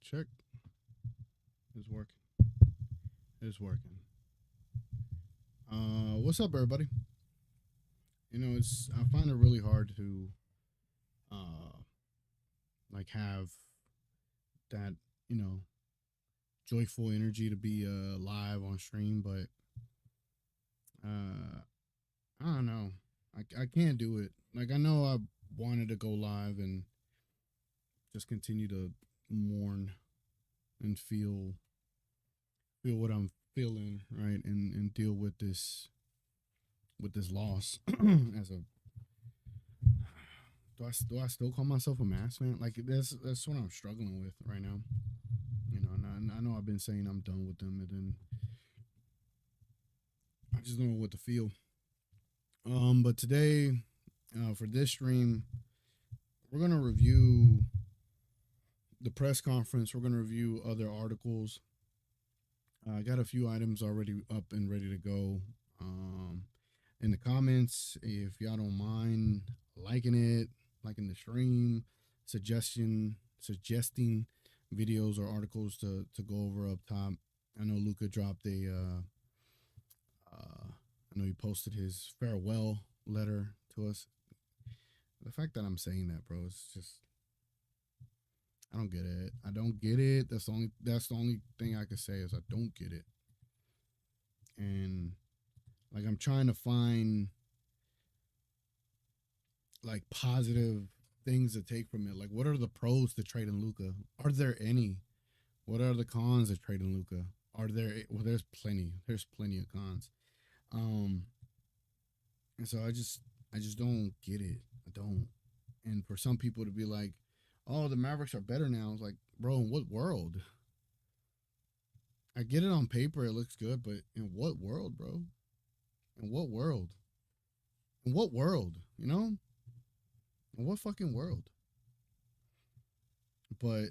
Check. It's working. It's working. What's up, everybody? I find it really hard to uh have that you know joyful energy to be live on stream, but uh I don't know. I can't do it. Like I know I wanted to go live and just continue to mourn and feel what I'm feeling, right, and deal with this loss as a do I still call myself a mass fan? Like that's what I'm struggling with right now. And I know I've been saying I'm done with them, and then I just don't know what to feel. But today, for this stream, we're gonna review the press conference. We're gonna review other articles. I got a few items already up and ready to go. In the comments, if y'all don't mind liking the stream, suggesting videos or articles to go over up top. I know Luka dropped I know he posted his farewell letter to us. The fact that I'm saying that, bro, it's just I don't get it. I don't get it. That's the only thing I can say is I don't get it. And like I'm trying to find like positive things to take from it. Like what are the pros to trading Luka? Are there any? What are the cons of trading Luka? Are there there's plenty. There's plenty of cons. And so I just don't get it. I don't. And for some people to be like, oh, the Mavericks are better now. It's like, bro, in what world? I get it on paper, it looks good, but in what world, bro? In what world? In what world? In what fucking world? But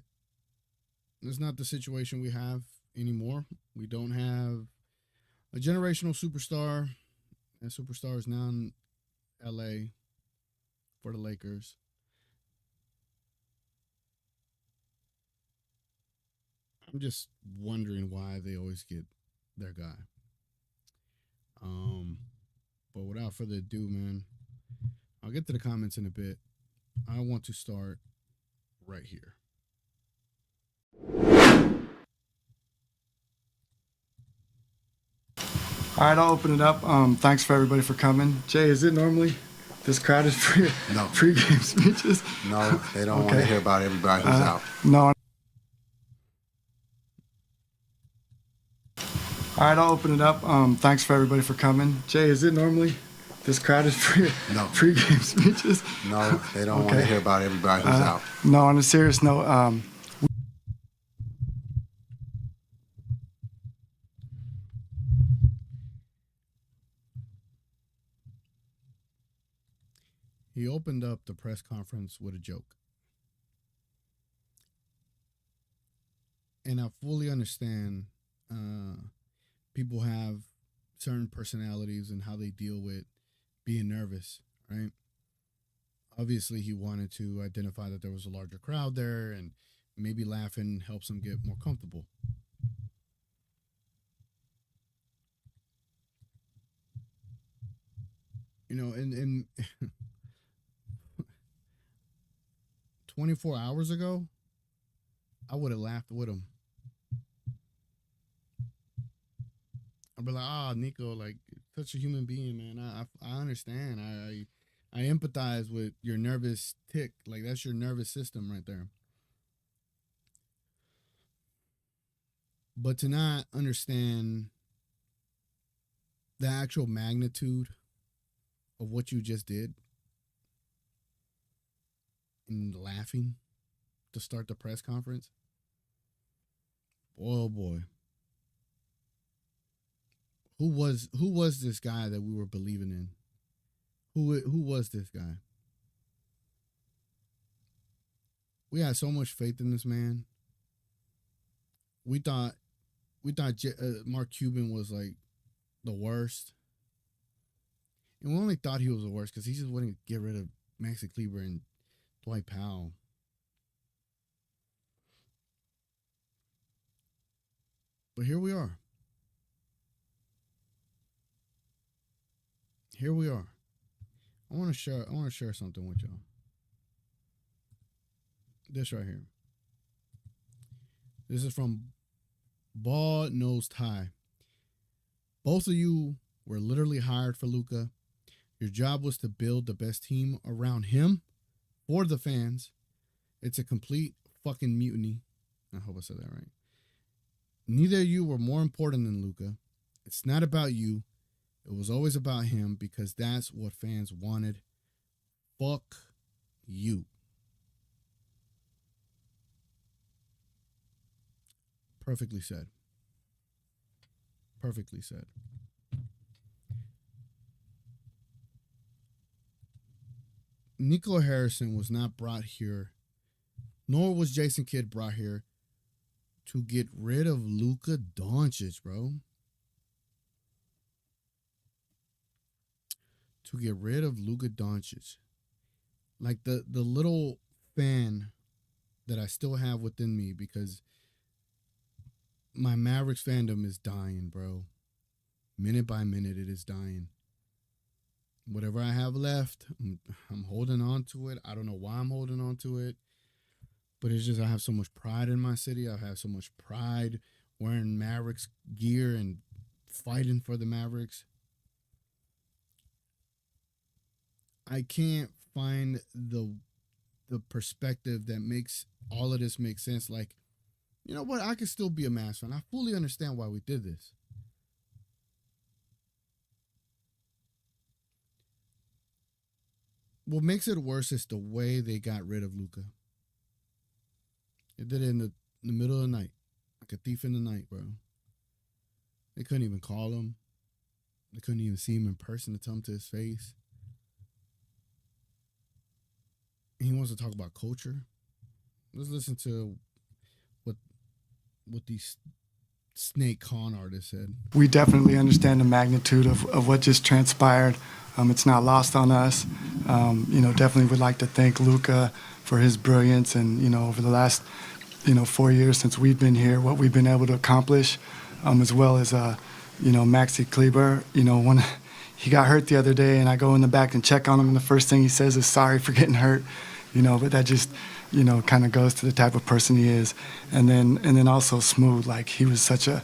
that's not the situation we have anymore. We don't have a generational superstar. That superstar is now in LA for the Lakers. I'm just wondering why they always get their guy. But without further ado, man, I'll get to the comments in a bit. I want to start right here. All right, I'll open it up. Thanks for everybody for coming. Jay, is it normally this crowded for No. pregame speeches? No, they don't want to hear about everybody who's out. No. All right, I'll open it up. Thanks for everybody for coming. Jay, is it normally this crowded for No. pregame speeches? No, they don't want to hear about everybody who's out. No, on a serious note, He opened up the press conference with a joke. And I fully understand people have certain personalities and how they deal with being nervous, right? Obviously, he wanted to identify that there was a larger crowd there and maybe laughing helps him get more comfortable. And 24 hours ago, I would have laughed with him. I'd be like, Nico, like, such a human being, man. I understand. I empathize with your nervous tick. Like, that's your nervous system right there. But to not understand the actual magnitude of what you just did and laughing to start the press conference, oh boy. Who was this guy that we were believing in? Who was this guy? We had so much faith in this man. We thought Mark Cuban was like the worst, and we only thought he was the worst because he just wouldn't get rid of Maxi Kleber and Dwight Powell. But here we are. Here we are. I want to share something with y'all. This right here. This is from Bald Nosed High. Both of you were literally hired for Luka. Your job was to build the best team around him for the fans. It's a complete fucking mutiny. I hope I said that right. Neither of you were more important than Luka. It's not about you. It was always about him because that's what fans wanted. Fuck you. Perfectly said. Perfectly said. Nico Harrison was not brought here, nor was Jason Kidd brought here to get rid of LUKA Doncic, bro. To get rid of LUKA Doncic. Like the little fan that I still have within me, because my Mavericks fandom is dying, bro. Minute by minute, it is dying. Whatever I have left, I'm holding on to it. I don't know why I'm holding on to it, but it's just I have so much pride in my city. I have so much pride wearing Mavericks gear and fighting for the Mavericks. I can't find the perspective that makes all of this make sense. Like, you know what? I could still be a Mavs fan. I fully understand why we did this. What makes it worse is the way they got rid of Luka. They did it in the middle of the night, like a thief in the night, bro. They couldn't even call him. They couldn't even see him in person to tell him to his face. And he wants to talk about culture. Let's listen to what these snake con artists said. We definitely understand the magnitude of what just transpired. It's not lost on us. Definitely would like to thank Luka for his brilliance and, over the last, 4 years since we've been here, what we've been able to accomplish, as well as, Maxi Kleber. When he got hurt the other day and I go in the back and check on him and the first thing he says is sorry for getting hurt, but that just, kind of goes to the type of person he is. And then also Smooth, like he was such a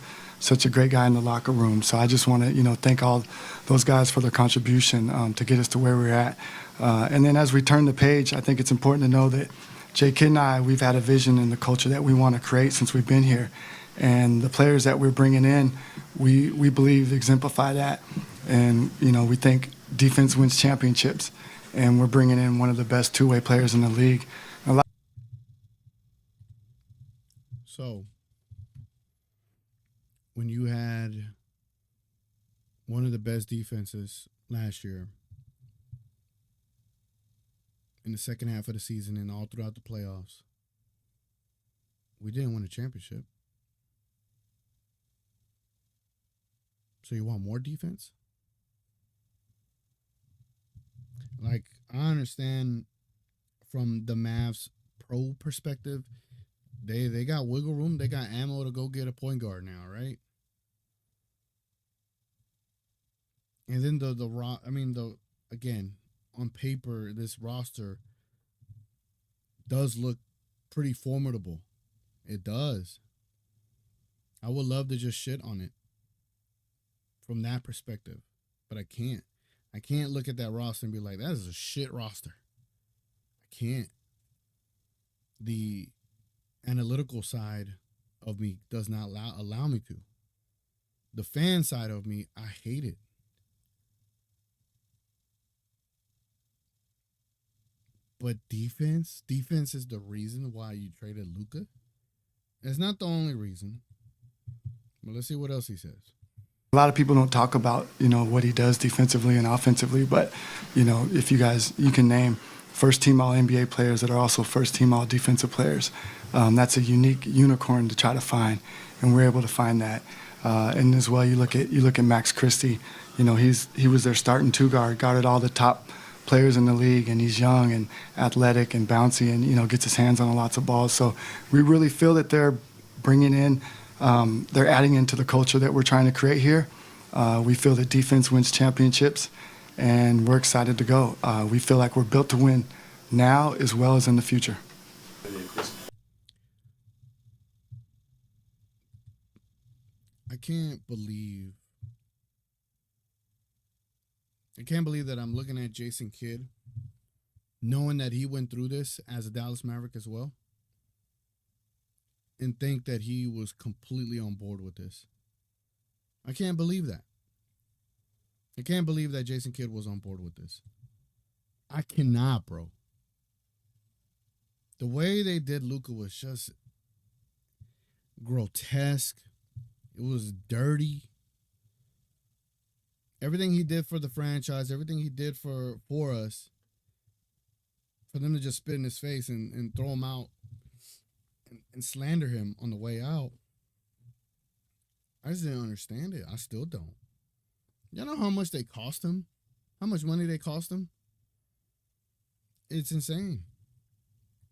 great guy in the locker room. So I just want to, thank all those guys for their contribution to get us to where we're at. And then as we turn the page, I think it's important to know that Jay Kidd and I, we've had a vision in the culture that we want to create since we've been here. And the players that we're bringing in, we believe exemplify that. And, we think defense wins championships. And we're bringing in one of the best two-way players in the league. So, when you had one of the best defenses last year in the second half of the season and all throughout the playoffs, we didn't win a championship. So you want more defense? Like, I understand from the Mavs pro perspective, they got wiggle room. They got ammo to go get a point guard now, right? And then again, on paper, this roster does look pretty formidable. It does. I would love to just shit on it from that perspective, but I can't. I can't look at that roster and be like, that is a shit roster. I can't. The analytical side of me does not allow me to. The fan side of me, I hate it. But defense is the reason why you traded Luka. It's not the only reason. But let's see what else he says. A lot of people don't talk about, what he does defensively and offensively, but, if you can name first-team All-NBA players that are also first-team All-Defensive players. That's a unique unicorn to try to find, and we're able to find that. And as well, you look at Max Christie. He was their starting two-guard, guarded all the top players in the league, and he's young and athletic and bouncy and, gets his hands on lots of balls. So we really feel that they're bringing in They're adding into the culture that we're trying to create here. We feel that defense wins championships, and we're excited to go. We feel like we're built to win now as well as in the future. I can't believe that I'm looking at Jason Kidd, knowing that he went through this as a Dallas Maverick as well, and think that he was completely on board with this. I can't believe that. I can't believe that Jason Kidd was on board with this. I cannot, bro. The way they did Luka was just grotesque. It was dirty. Everything he did for the franchise, everything he did for us, for them to just spit in his face and throw him out and slander him on the way out, I just didn't understand it. I still don't. Y'all know how much they cost him? How much money they cost him? It's insane.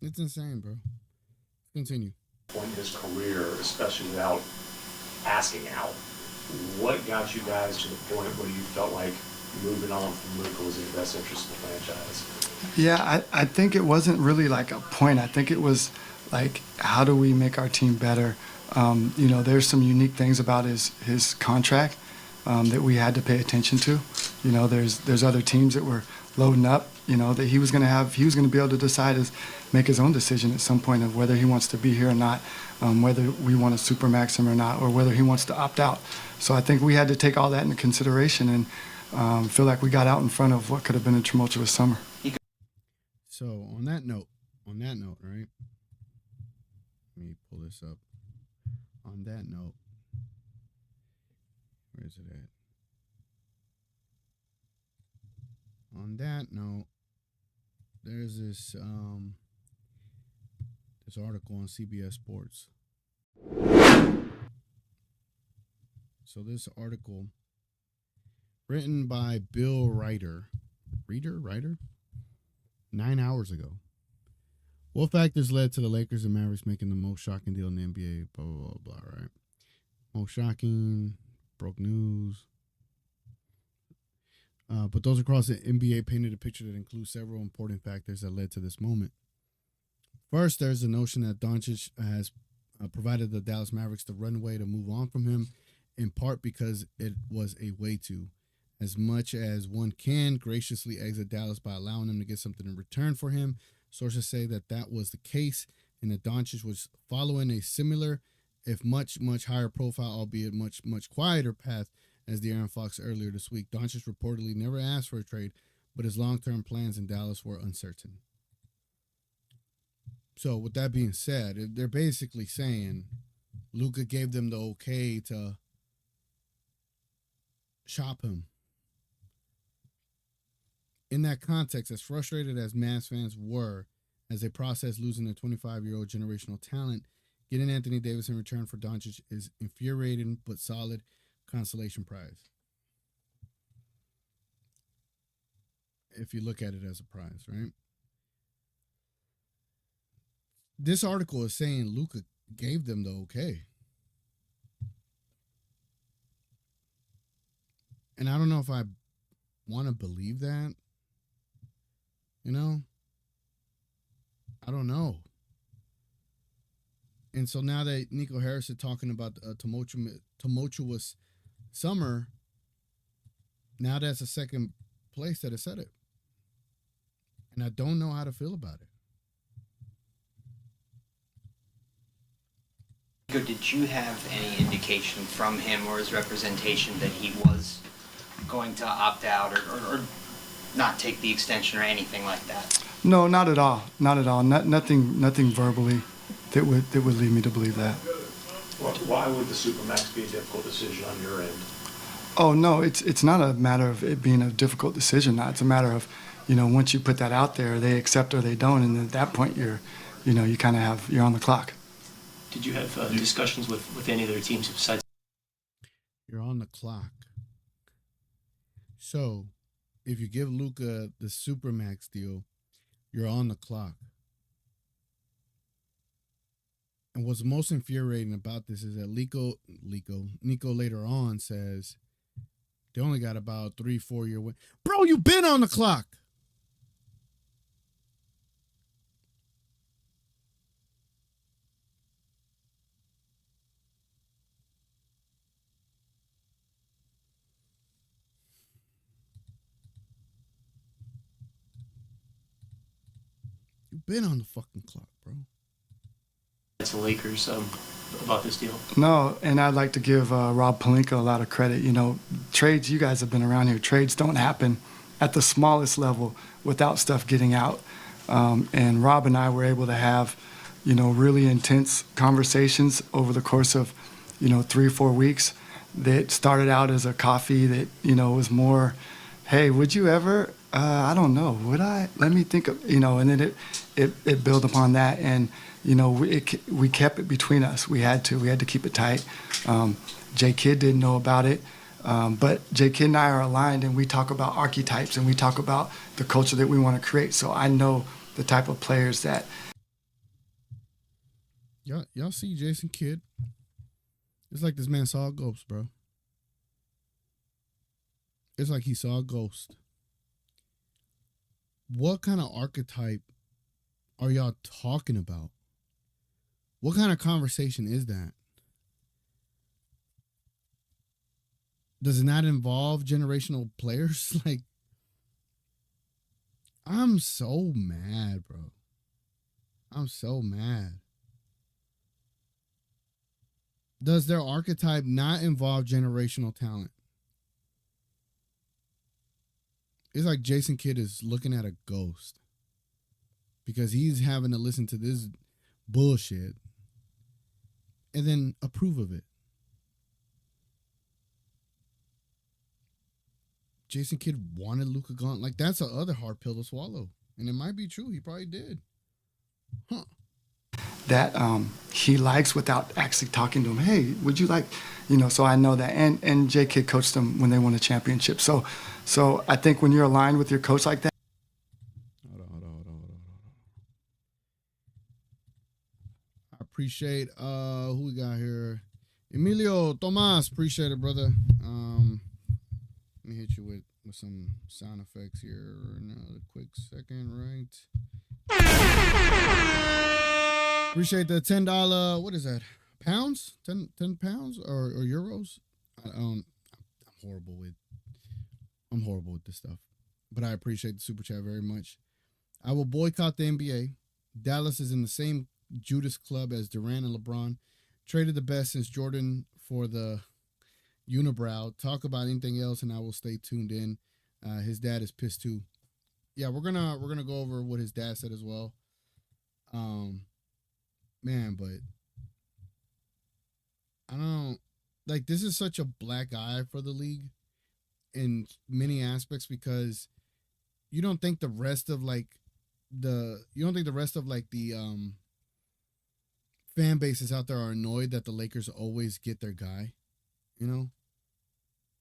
It's insane, bro. Continue. Point in his career, especially without asking out, what got you guys to the point where you felt like moving on from Luka was in the best interest of the franchise? Yeah, I think it wasn't really like a point. I think it was like, how do we make our team better? There's some unique things about his contract that we had to pay attention to. There's other teams that were loading up, that he was going to be able to decide make his own decision at some point of whether he wants to be here or not, whether we want to supermax him or not, or whether he wants to opt out. So I think we had to take all that into consideration and feel like we got out in front of what could have been a tumultuous summer. So on that note, right? Let me pull this up. On that note, where is it at? On that note, there's this article on CBS Sports. So this article, written by Bill Ryder, 9 hours ago. What factors led to the Lakers and Mavericks making the most shocking deal in the NBA? Blah, blah, blah, blah, right? Most shocking, broke news. But those across the NBA painted a picture that includes several important factors that led to this moment. First, there's the notion that Doncic has provided the Dallas Mavericks the runway to move on from him, in part because it was a way to, as much as one can, graciously exit Dallas by allowing him to get something in return for him. Sources say that was the case, and that Doncic was following a similar, if much, much higher profile, albeit much, much quieter path as De'Aaron Fox earlier this week. Doncic reportedly never asked for a trade, but his long-term plans in Dallas were uncertain. So with that being said, they're basically saying Luka gave them the okay to shop him. In that context, as frustrated as Mavs fans were as they processed losing a 25-year-old generational talent, getting Anthony Davis in return for Doncic is infuriating but solid consolation prize. If you look at it as a prize, right? This article is saying Luka gave them the okay. And I don't know if I want to believe that. I don't know. And so now that Nico Harris is talking about a tumultuous summer, now that's the second place that has said it. And I don't know how to feel about it. Did you have any indication from him or his representation that he was going to opt out or not take the extension or anything like that? No, not at all. Not at all. Nothing verbally that would lead me to believe that. Why would the Supermax be a difficult decision on your end? Oh no, it's not a matter of it being a difficult decision. Now it's a matter of, once you put that out there, they accept or they don't, and at that point you're on the clock. Did you have discussions with any other teams besides? You're on the clock. So, if you give Luka the Supermax deal, you're on the clock. And what's most infuriating about this is that Nico later on says they only got about 3-4 year win. Bro, you been on the clock. You been on the fucking clock, bro. It's the Lakers about this deal. No, and I'd like to give Rob Pelinka a lot of credit. You know, trades, you guys have been around here, trades don't happen at the smallest level without stuff getting out. And Rob and I were able to have, you know, really intense conversations over the course of, you know, 3-4 weeks that started out as a coffee that, you know, was more, hey, would you ever, I don't know, would I? Let me think of, you know, and then it built upon that. And, you know, we kept it between us. We had to keep it tight. J Kidd didn't know about it. But J Kidd and I are aligned, and we talk about archetypes, and we talk about the culture that we want to create. So I know the type of players that. Y'all see Jason Kidd? It's like this man saw a ghost, bro. It's like he saw a ghost. What kind of archetype are y'all talking about? What kind of conversation is that? Does it not involve generational players? Like, I'm so mad, bro. I'm so mad. Does their archetype not involve generational talent? It's like Jason Kidd is looking at a ghost because he's having to listen to this bullshit and then approve of it. Jason Kidd wanted Luka gone. Like, that's the other hard pill to swallow. And it might be true. He probably did. Huh. That he likes without actually talking to him. Hey, would you like, you know, so I know that. And J Kidd coached them when they won a championship. So I think when you're aligned with your coach like that. Hold on. I appreciate who we got here. Emilio Tomas, appreciate it, brother. Let me hit you with some sound effects here. Another quick second, right? Appreciate the $10. What is that? Pounds? 10 pounds or euros? I'm horrible with this stuff. But I appreciate the super chat very much. I will boycott the NBA. Dallas is in the same Judas club as Durant and LeBron. Traded the best since Jordan for the unibrow. Talk about anything else and I will stay tuned in. His dad is pissed too. Yeah, we're gonna go over what his dad said as well. Man, but I don't like, this is such a black eye for the league in many aspects because you don't think the rest of the fan bases out there are annoyed that the Lakers always get their guy, you know?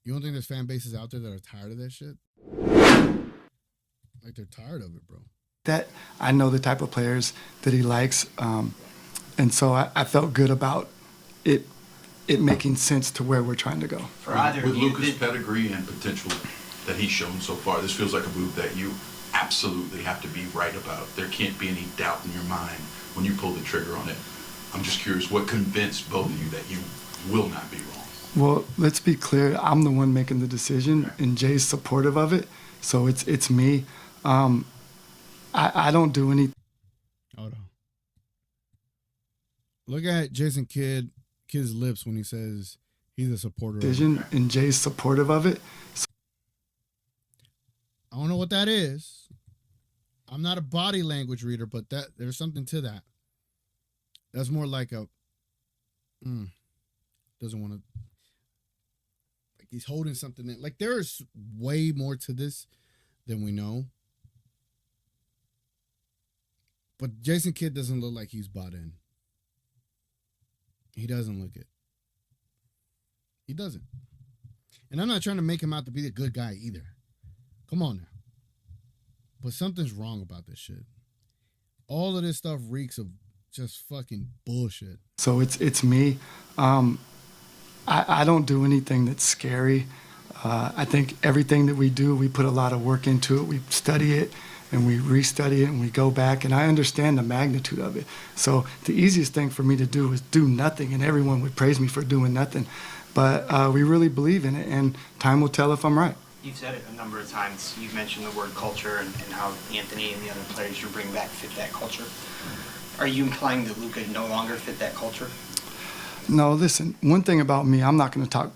You don't think there's fan bases out there that are tired of that shit? Like, they're tired of it, bro. That I know the type of players that he likes. And so I felt good about it making sense to where we're trying to go. For either With of you, Luka's pedigree and potential that he's shown so far, this feels like a move that you absolutely have to be right about. There can't be any doubt in your mind when you pull the trigger on it. I'm just curious, what convinced both of you that you will not be wrong? Well, let's be clear. I'm the one making the decision, and Jay's supportive of it. So it's me. I don't do anything. Hold on. Look at Jason Kidd's lips when he says he's a supporter of it. Decision, and Jay's supportive of it. So I don't know what that is. I'm not a body language reader, but there's something to that. That's more like a doesn't want to, like, he's holding something in. Like, there's way more to this than we know. But Jason Kidd doesn't look like he's bought in. He doesn't look it. He doesn't. And I'm not trying to make him out to be the good guy either. Come on now. But something's wrong about this shit. All of this stuff reeks of just fucking bullshit. So it's me. I don't do anything that's scary. I think everything that we do, we put a lot of work into it. We study it and we restudy it and we go back, and I understand the magnitude of it. So the easiest thing for me to do is do nothing, and everyone would praise me for doing nothing. But we really believe in it, and time will tell if I'm right. You've said it a number of times. You've mentioned the word culture and how Anthony and the other players you bring back fit that culture. Are you implying that Luka no longer fit that culture? No, listen, one thing about me, I'm not going to talk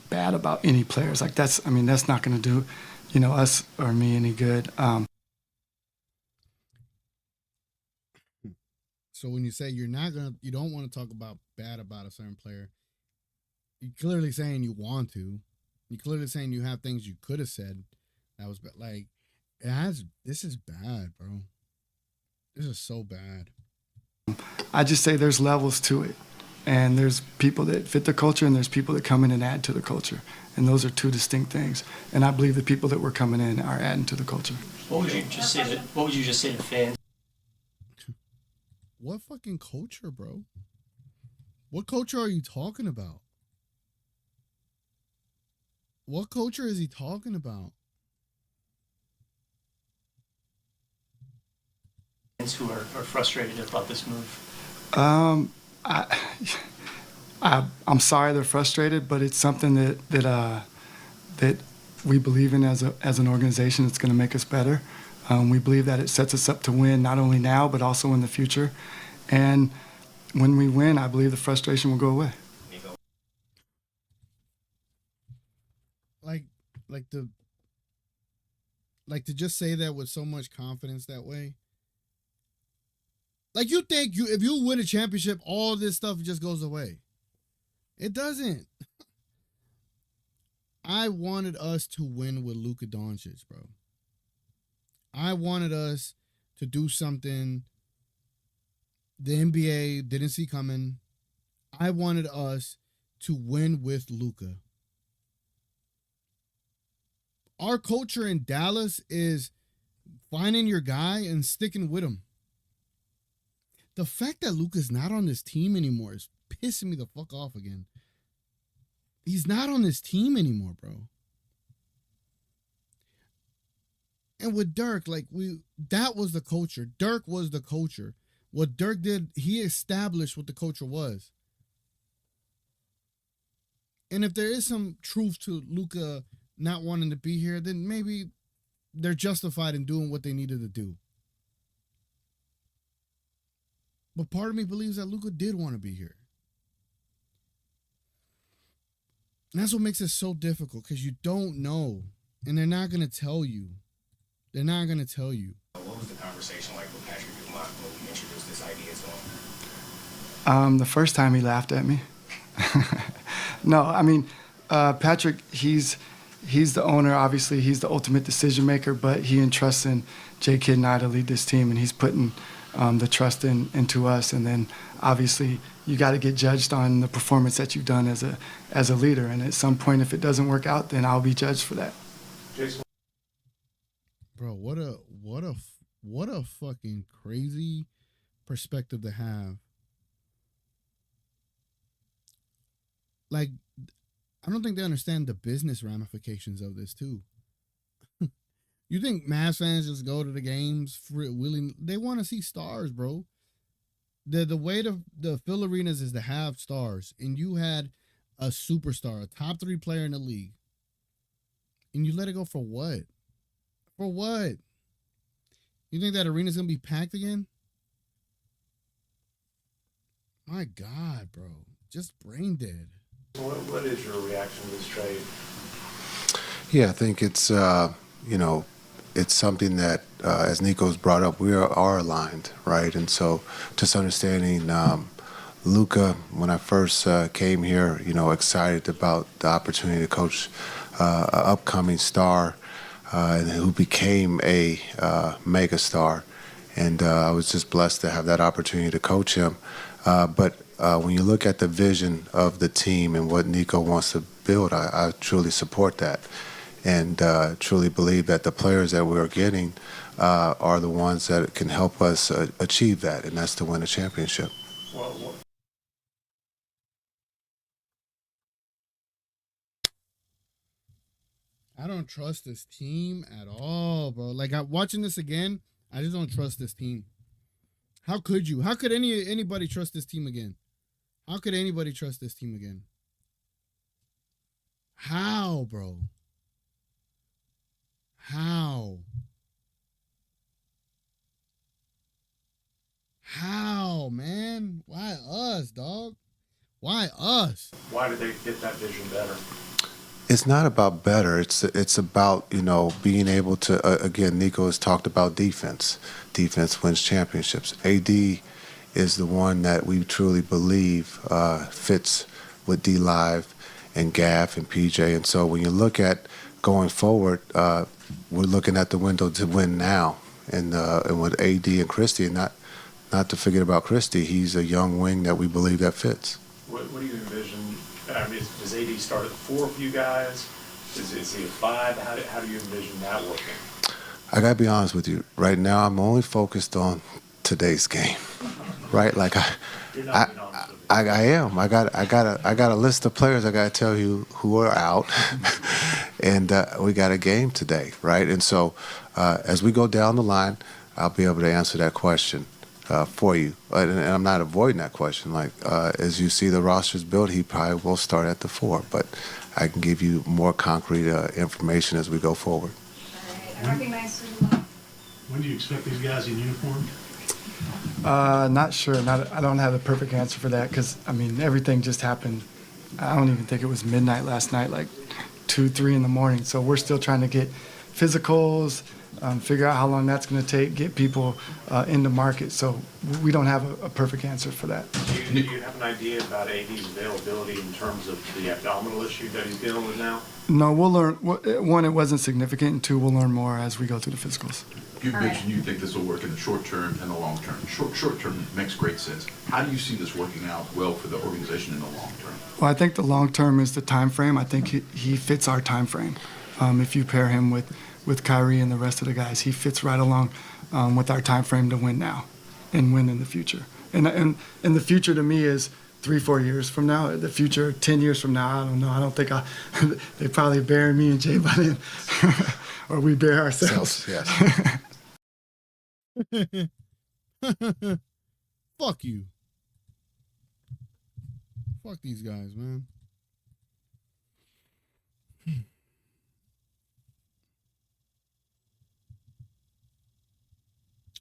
bad about any players. Like that's not going to do, us or me any good. So when you say you don't want to talk bad about a certain player, you're clearly saying you want to. You're clearly saying you have things you could have said that was like, this is bad, bro. This is so bad. I just say there's levels to it. And there's people that fit the culture and there's people that come in and add to the culture. And those are two distinct things. And I believe the people that were coming in are adding to the culture. What would you just say to fans? What fucking culture, bro? What culture are you talking about? What culture is he talking about? Fans who are frustrated about this move. I'm sorry they're frustrated, but it's something that we believe in as an organization. It's going to make us better. We believe that it sets us up to win not only now but also in the future. And when we win, I believe the frustration will go away. Like to just say that with so much confidence that way. Like you think if you win a championship, all this stuff just goes away. It doesn't. I wanted us to win with LUKA Doncic, bro. I wanted us to do something the NBA didn't see coming. I wanted us to win with Luka. Our culture in Dallas is finding your guy and sticking with him. The fact that Luka's not on this team anymore is pissing me the fuck off again. He's not on this team anymore, bro. And with Dirk, that was the culture. Dirk was the culture. What Dirk did, he established what the culture was. And if there is some truth to Luka not wanting to be here, then maybe they're justified in doing what they needed to do. But part of me believes that Luka did want to be here. And that's what makes it so difficult, because you don't know. And they're not going to tell you. They're not going to tell you. What was the conversation like with Patrick Dumont when you introduced this idea to him? The first time he laughed at me. No, I mean, Patrick, he's the owner. Obviously, he's the ultimate decision maker, but he entrusts in J-Kid and I to lead this team, and he's putting the trust into us. And then, obviously, you got to get judged on the performance that you've done as a leader. And at some point, if it doesn't work out, then I'll be judged for that. Jason. Bro, what a fucking crazy perspective to have. Like, I don't think they understand the business ramifications of this too. You think Mavs fans just go to the games willing? They want to see stars, bro. The way the Phil arenas is to have stars, and you had a superstar, a top 3 player in the league, and you let it go for what? For what? You think that arena's gonna be packed again? My God, bro, just brain dead. What is your reaction to this trade? Yeah, I think it's it's something that, as Nico's brought up, we are aligned, right? And so just understanding Luka, when I first came here, excited about the opportunity to coach an upcoming star and who became a mega star. And I was just blessed to have that opportunity to coach him. But when you look at the vision of the team and what Nico wants to build, I truly support that. and truly believe that the players that we're getting are the ones that can help us achieve that, and that's to win a championship. Well, I don't trust this team at all, bro. Like, watching this again, I just don't trust this team. How could you? How could anybody trust this team again? How could anybody trust this team again? How, bro? How? How, man? Why us, dog? Why us? why did they get that vision better? It's not about better. It's about being able to again. Nico has talked about defense. Defense wins championships. AD is the one that we truly believe fits with D Live and Gaff and PJ. And so when you look at going forward, we're looking at the window to win now. And with AD and Christie, and not to forget about Christie, he's a young wing that we believe that fits. What do you envision? I mean, does AD start at 4 for you guys? Is he a 5? How do you envision that working? I gotta be honest with you. Right now, I'm only focused on today's game. Right? Like You're not being honest with me. I am. I got a list of players. I gotta tell you who are out, and we got a game today, right? And so, as we go down the line, I'll be able to answer that question for you. And I'm not avoiding that question. Like as you see the rosters built, he probably will start at the 4, but I can give you more concrete information as we go forward. All right, I recognize you. When do you expect these guys in uniform? Not sure. I don't have the perfect answer for that because, I mean, everything just happened. I don't even think it was midnight last night, like 2, 3 in the morning. So we're still trying to get physicals, figure out how long that's going to take, get people in the market. So we don't have a perfect answer for that. Do you have an idea about AD's availability in terms of the abdominal issue that he's dealing with now? No, we'll learn. One, it wasn't significant, and 2, we'll learn more as we go through the physicals. You mentioned you think this will work in the short term and the long term. Short term makes great sense. How do you see this working out well for the organization in the long term? Well, I think the long term is the time frame. I think he fits our time frame. If you pair him with Kyrie and the rest of the guys, he fits right along with our time frame to win now and win in the future. And the future to me is 3, 4 years from now. The future, 10 years from now, I don't know. I don't think they probably bury me and Jay by then, or we bury ourselves. Yes. Fuck you. Fuck these guys, man.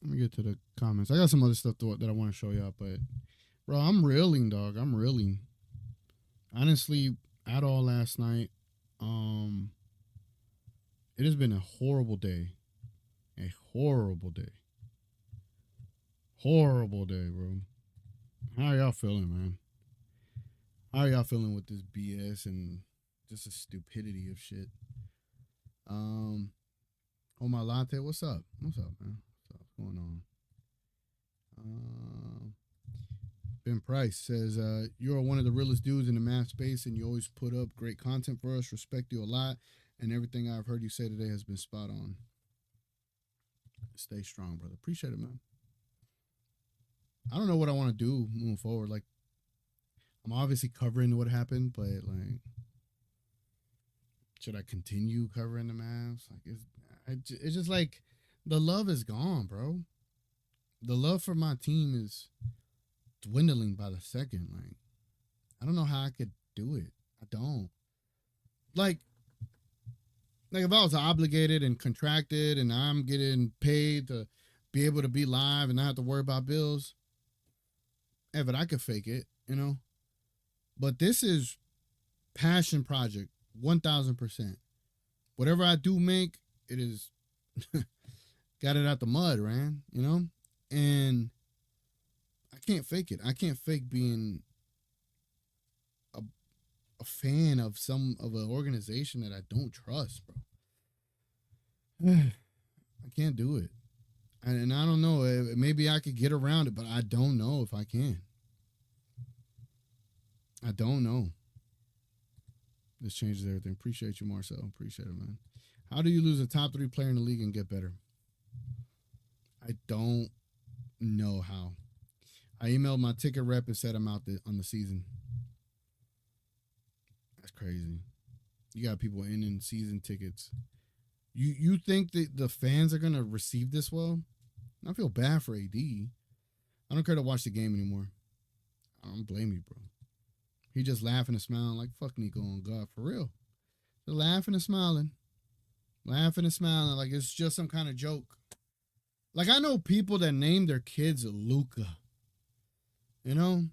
Let me get to the comments. I got some other stuff that I want to show y'all, but bro, I'm reeling, dog. I'm reeling. I didn't sleep at all last night. It has been a horrible day. A horrible day. Horrible day, bro. How are y'all feeling, man? How are y'all feeling with this BS and just the stupidity of shit? Oh, my latte, what's up? What's up, man? What's going on? Ben Price says, you are one of the realest dudes in the math space, and you always put up great content for us. Respect you a lot, and everything I've heard you say today has been spot on. Stay strong, brother. Appreciate it, man. I don't know what I want to do moving forward. Like, I'm obviously covering what happened, but like, should I continue covering the Mavs? Like, it's just like the love is gone, bro. The love for my team is dwindling by the second. Like, I don't know how I could do it. I don't. Like if I was obligated and contracted and I'm getting paid to be able to be live and not have to worry about bills, Evan, I could fake it, you know? But this is passion project, 1,000%. Whatever I do make, it is got it out the mud, man, you know? And I can't fake it. I can't fake being a fan of an organization that I don't trust, bro. I can't do it. And I don't know. Maybe I could get around it, but I don't know if I can. I don't know. This changes everything. Appreciate you, Marcel. Appreciate it, man. How do you lose a top 3 player in the league and get better? I don't know how. I emailed my ticket rep and said I'm out on the season. That's crazy. You got people in season tickets. You think that the fans are gonna receive this well? I feel bad for AD. I don't care to watch the game anymore. I don't blame you, bro. He just laughing and smiling like fuck Nico on God for real. They're laughing and smiling, like it's just some kind of joke. Like I know people that name their kids Luka. You know,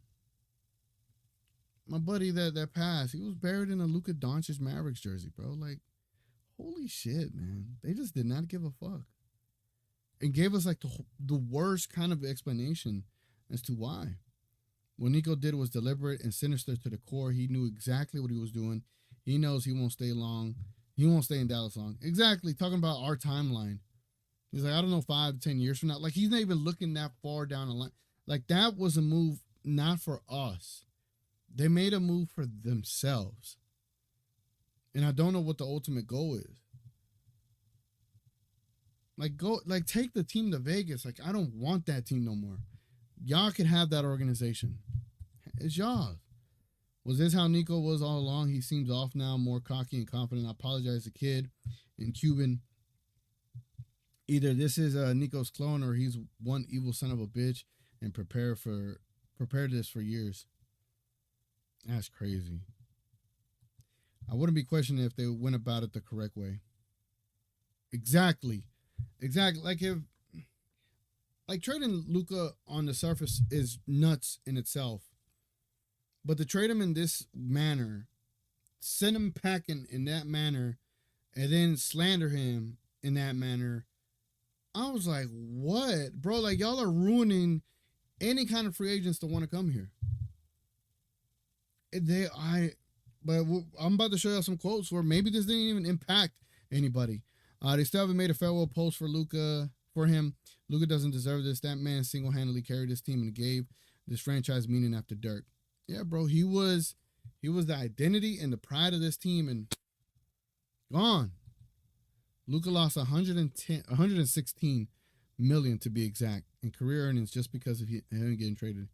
my buddy that passed, he was buried in a LUKA DONCIC Mavericks jersey, bro. Like, holy shit, man. They just did not give a fuck. And gave us like the worst kind of explanation as to why. What Nico did was deliberate and sinister to the core. He knew exactly what he was doing. He knows he won't stay long. He won't stay in Dallas long. Exactly. Talking about our timeline. He's like, I don't know, 5 to 10 years from now. Like, he's not even looking that far down the line. Like, that was a move not for us. They made a move for themselves. And I don't know what the ultimate goal is. Like, take the team to Vegas. Like, I don't want that team no more. Y'all could have that organization. It's y'all. Was this how Nico was all along? He seems off now, more cocky and confident. I apologize to Kid and Cuban. Either this is Nico's clone or he's one evil son of a bitch and prepared this for years. That's crazy. I wouldn't be questioning if they went about it the correct way. Exactly. Like trading Luka on the surface is nuts in itself. But to trade him in this manner, send him packing in that manner, and then slander him in that manner, I was like, what? Bro, like y'all are ruining any kind of free agents that want to come here. But I'm about to show you some quotes where maybe this didn't even impact anybody. They still haven't made a farewell post for Luka for him. Luka doesn't deserve this. That man single-handedly carried this team and gave this franchise meaning after Dirk. Yeah, bro, he was the identity and the pride of this team, and gone. Luka lost 116 million to be exact in career earnings just because of him getting traded.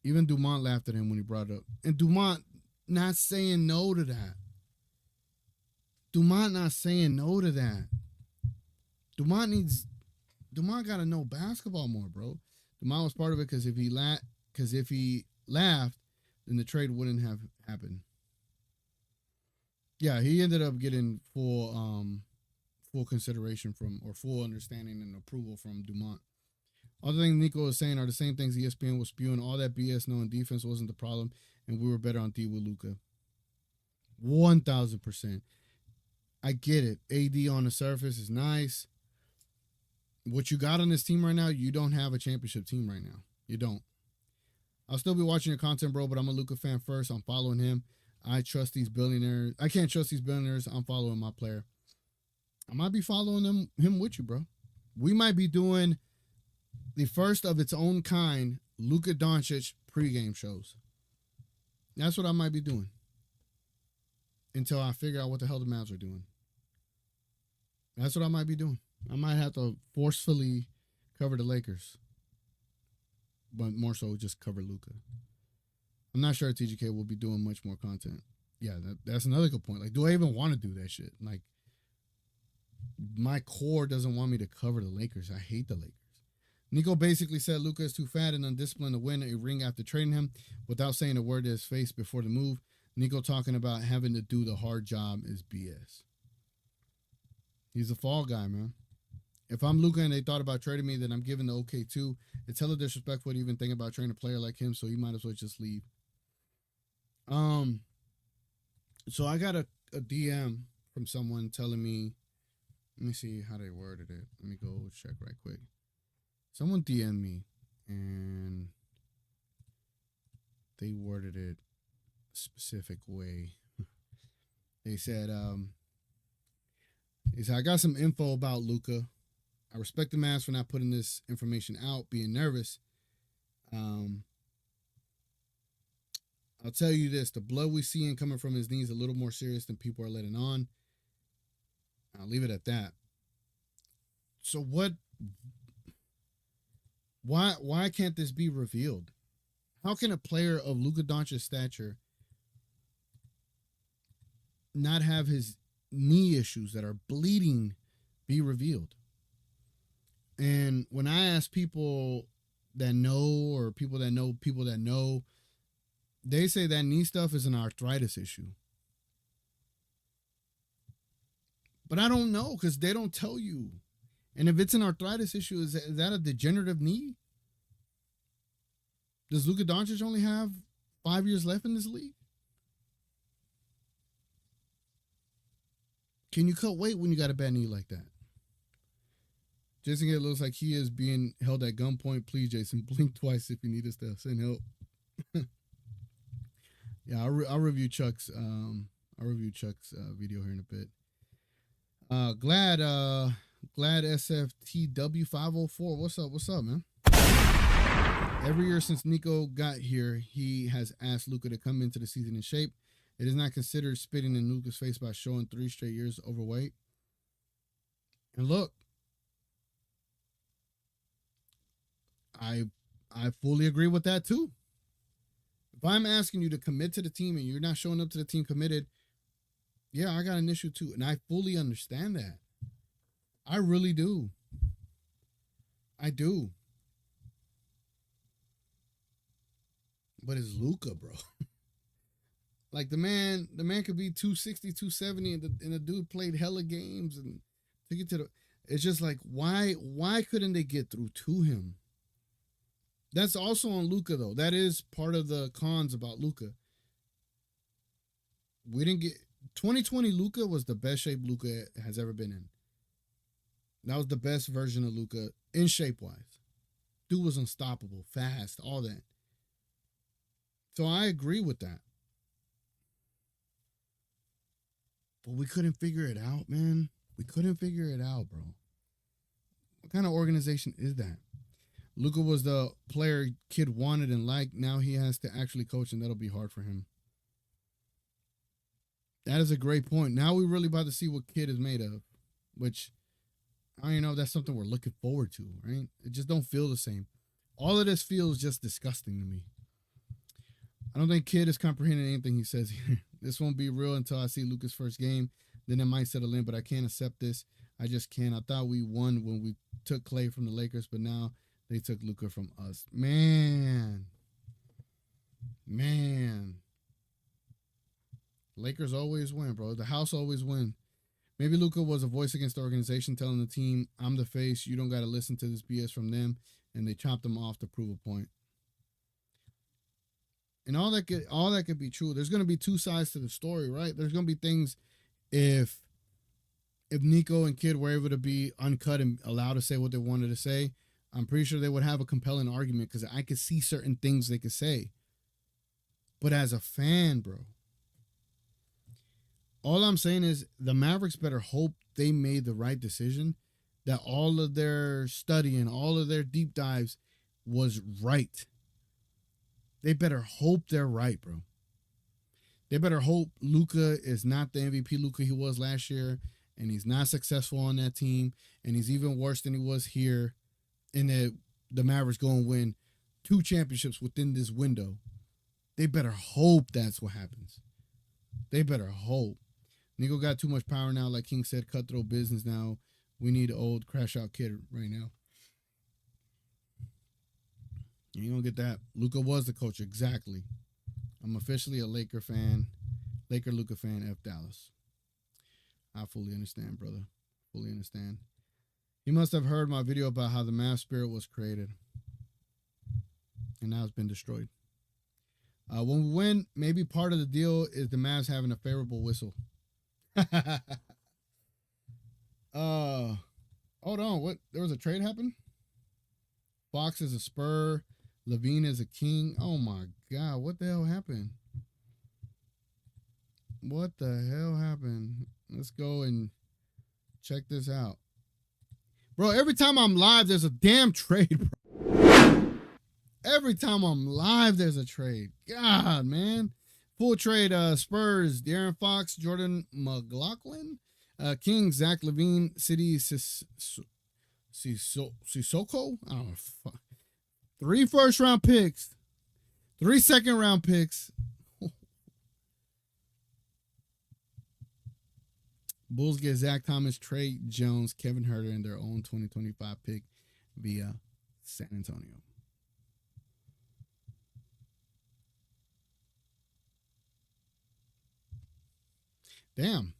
Even Dumont laughed at him when he brought it up, and Dumont not saying no to that. Dumont got to know basketball more, bro. Dumont was part of it because if he laughed, then the trade wouldn't have happened. Yeah, he ended up getting full consideration from, or full understanding and approval from Dumont. Other things Nico was saying are the same things ESPN was spewing. All that BS knowing defense wasn't the problem, and we were better on D with Luka. 1,000%. I get it. AD on the surface is nice. What you got on this team right now, you don't have a championship team right now. You don't. I'll still be watching your content, bro, but I'm a Luka fan first. I'm following him. I trust these billionaires. I can't trust these billionaires. I'm following my player. I might be following him with you, bro. We might be doing the first of its own kind LUKA DONCIC pregame shows. That's what I might be doing until I figure out what the hell the Mavs are doing. That's what I might be doing. I might have to forcefully cover the Lakers, but more so just cover Luka. I'm not sure TGK will be doing much more content. Yeah, that's another good point. Like, do I even want to do that shit? Like, my core doesn't want me to cover the Lakers. I hate the Lakers. Nico basically said Luka is too fat and undisciplined to win a ring after trading him without saying a word to his face before the move. Nico talking about having to do the hard job is BS. He's a fall guy, man. If I'm Luka and they thought about trading me, then I'm giving the okay too. It's hella disrespectful to even think about trading a player like him, so he might as well just leave. So I got a DM from someone telling me, let me see how they worded it. Let me go check right quick. Someone DM'd me and they worded it a specific way. They said, I got some info about Luka. I respect the Mavs for not putting this information out, being nervous. I'll tell you this, the blood we see in coming from his knee is a little more serious than people are letting on. I'll leave it at that. So why can't this be revealed? How can a player of Luka Doncic's stature not have his knee issues that are bleeding be revealed? And when I ask people that know, or people that know, they say that knee stuff is an arthritis issue. But I don't know, because they don't tell you. And if it's an arthritis issue, is that a degenerative knee? Does Luka Doncic only have 5 years left in this league? Can you cut weight when you got a bad knee like that? Jason, it looks like he is being held at gunpoint. Please, Jason, blink twice if you need us to send help. Yeah, I'll review Chuck's video here in a bit. Glad SFTW 504. What's up, man? Every year since Nico got here, he has asked Luka to come into the season in shape. It is not considered spitting in Luka's face by showing 3 straight years overweight. And look, I fully agree with that too. If I'm asking you to commit to the team and you're not showing up to the team committed, yeah, I got an issue too. And I fully understand that. I really do. I do. But it's Luka, bro. Like the man could be 260, 270, and the dude played hella games and took it to the. It's just like, why couldn't they get through to him? That's also on Luka, though. That is part of the cons about Luka. We didn't get 2020. Luka was the best shape Luka has ever been in. That was the best version of Luka in shape wise. Dude was unstoppable, fast, all that. So I agree with that. But we couldn't figure it out, man. We couldn't figure it out, bro. What kind of organization is that? Luka was the player kid wanted and liked. Now he has to actually coach, and that'll be hard for him. That is a great point. Now we're really about to see what kid is made of, which I don't even know if that's something we're looking forward to, right? It just don't feel the same. All of this feels just disgusting to me. I don't think kid is comprehending anything he says here. This won't be real until I see Luka's first game. Then it might settle in, but I can't accept this. I just can't. I thought we won when we took Clay from the Lakers, but now they took Luka from us. Man. Lakers always win, bro. The house always win. Maybe Luka was a voice against the organization telling the team, I'm the face. You don't got to listen to this BS from them. And they chopped him off to prove a point. And all that could be true. There's going to be two sides to the story, right? There's going to be things if Nico and Kid were able to be uncut and allowed to say what they wanted to say, I'm pretty sure they would have a compelling argument because I could see certain things they could say. But as a fan, bro, all I'm saying is the Mavericks better hope they made the right decision, that all of their studying, all of their deep dives was right. They better hope they're right, bro. They better hope Luka is not the MVP Luka he was last year, and he's not successful on that team, and he's even worse than he was here, and the Mavericks go and win 2 championships within this window. They better hope that's what happens. They better hope. Nico got too much power now, like King said, cutthroat business now. We need an old crash out kid right now. You ain't gonna get that. Luka was the coach, exactly. I'm officially a Laker fan. Laker Luka fan, F Dallas. I fully understand, brother. Fully understand. He must have heard my video about how the Mavs spirit was created. And now it's been destroyed. When we win, maybe part of the deal is the Mavs having a favorable whistle. Hold on. What? There was a trade happen? Fox is a Spur. Levine is a King. Oh my God. What the hell happened? What the hell happened? Let's go and check this out. Bro, every time I'm live, there's a damn trade, bro. Every time I'm live, there's a trade. God, man. Full trade, Spurs, De'Aaron Fox, Jordan McLaughlin, Kings, Zach LaVine, City, Sissoko? I don't know. 3 first-round picks, 3 second-round picks. Bulls get Zach Thomas, Trey Jones, Kevin Huerter, and their own 2025 pick via San Antonio. Damn.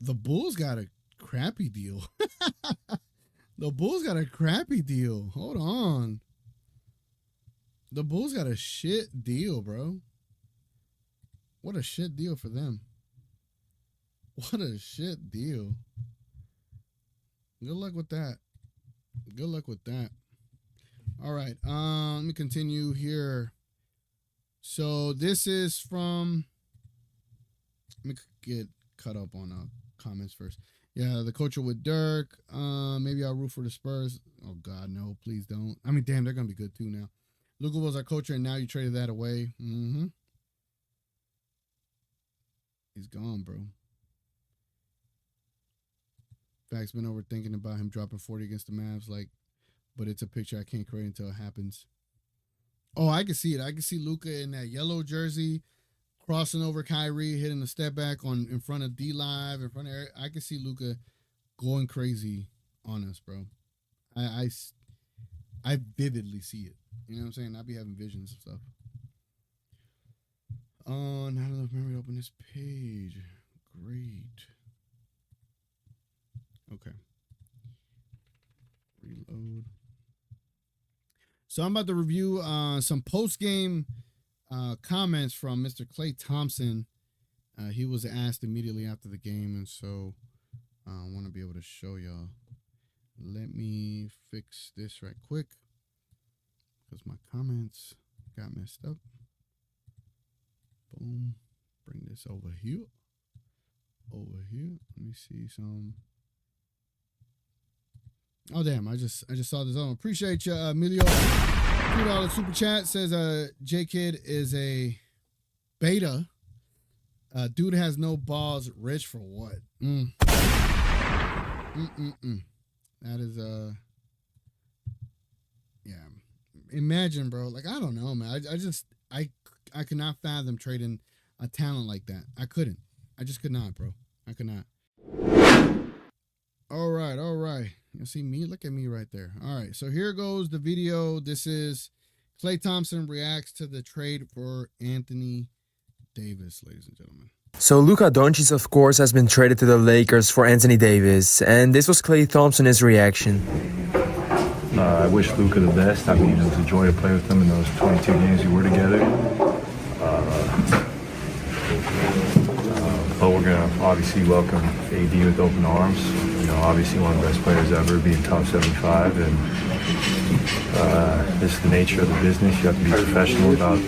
The Bulls got a crappy deal. The Bulls got a crappy deal. Hold on. The Bulls got a shit deal, bro. What a shit deal for them. What a shit deal. Good luck with that. Good luck with that. All right. Let me continue here. So this is from... Let me get cut up on comments first. Yeah, the culture with Dirk. Maybe I'll root for the Spurs. Oh, God, no. Please don't. I mean, damn, they're going to be good, too, now. Luka was our coach, and now you traded that away. Mm-hmm. He's gone, bro. Facts, been overthinking about him dropping 40 against the Mavs, like, but it's a picture I can't create until it happens. Oh, I can see it. I can see Luka in that yellow jersey, crossing over Kyrie, hitting a step back in front of D-Live, in front of Eric. I can see Luka going crazy on us, bro. I vividly see it. You know what I'm saying? I be having visions of stuff. Not enough memory to open this page. Great. Okay. Reload. So I'm about to review some post-game comments from Mr. Klay Thompson. He was asked immediately after the game, and so I want to be able to show y'all. Let me fix this right quick because my comments got messed up. Boom. Bring this over here. Over here. Let me see some. Oh damn! I just saw this on. Appreciate you, Emilio. $2 super chat says J Kid is a beta. Dude has no balls. Rich for what? That is yeah. Imagine, bro. Like I don't know, man. I could not fathom trading a talent like that. I couldn't. I just could not, bro. I could not. All right. You see me? Look at me right there. All right, so here goes the video. This is Klay Thompson reacts to the trade for Anthony Davis, ladies and gentlemen. So LUKA DONCIC, of course, has been traded to the Lakers for Anthony Davis, and this was Klay Thompson's reaction. I wish Luka the best. I mean, it was a joy to play with him in those 22 games we were together. But we're going to obviously welcome AD with open arms. You know, obviously one of the best players ever, being top 75. And this is the nature of the business. You have to be professional about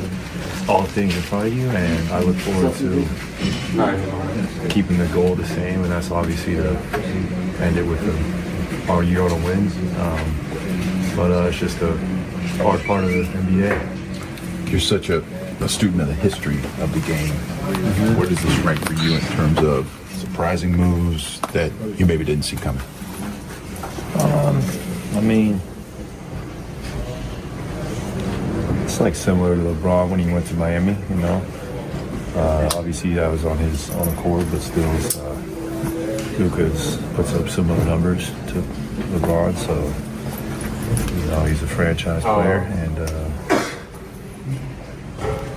all things in front of you. And I look forward to keeping the goal the same. And that's obviously to end it with our year on wins. But it's just a hard part of the NBA. You're such a student of the history of the game. Where does this rank for you in terms of surprising moves that you maybe didn't see coming? I mean, it's like similar to LeBron when he went to Miami, you know. Obviously that was on his own accord, but still Luka's puts up similar numbers to LeBron, so you know he's a franchise player, and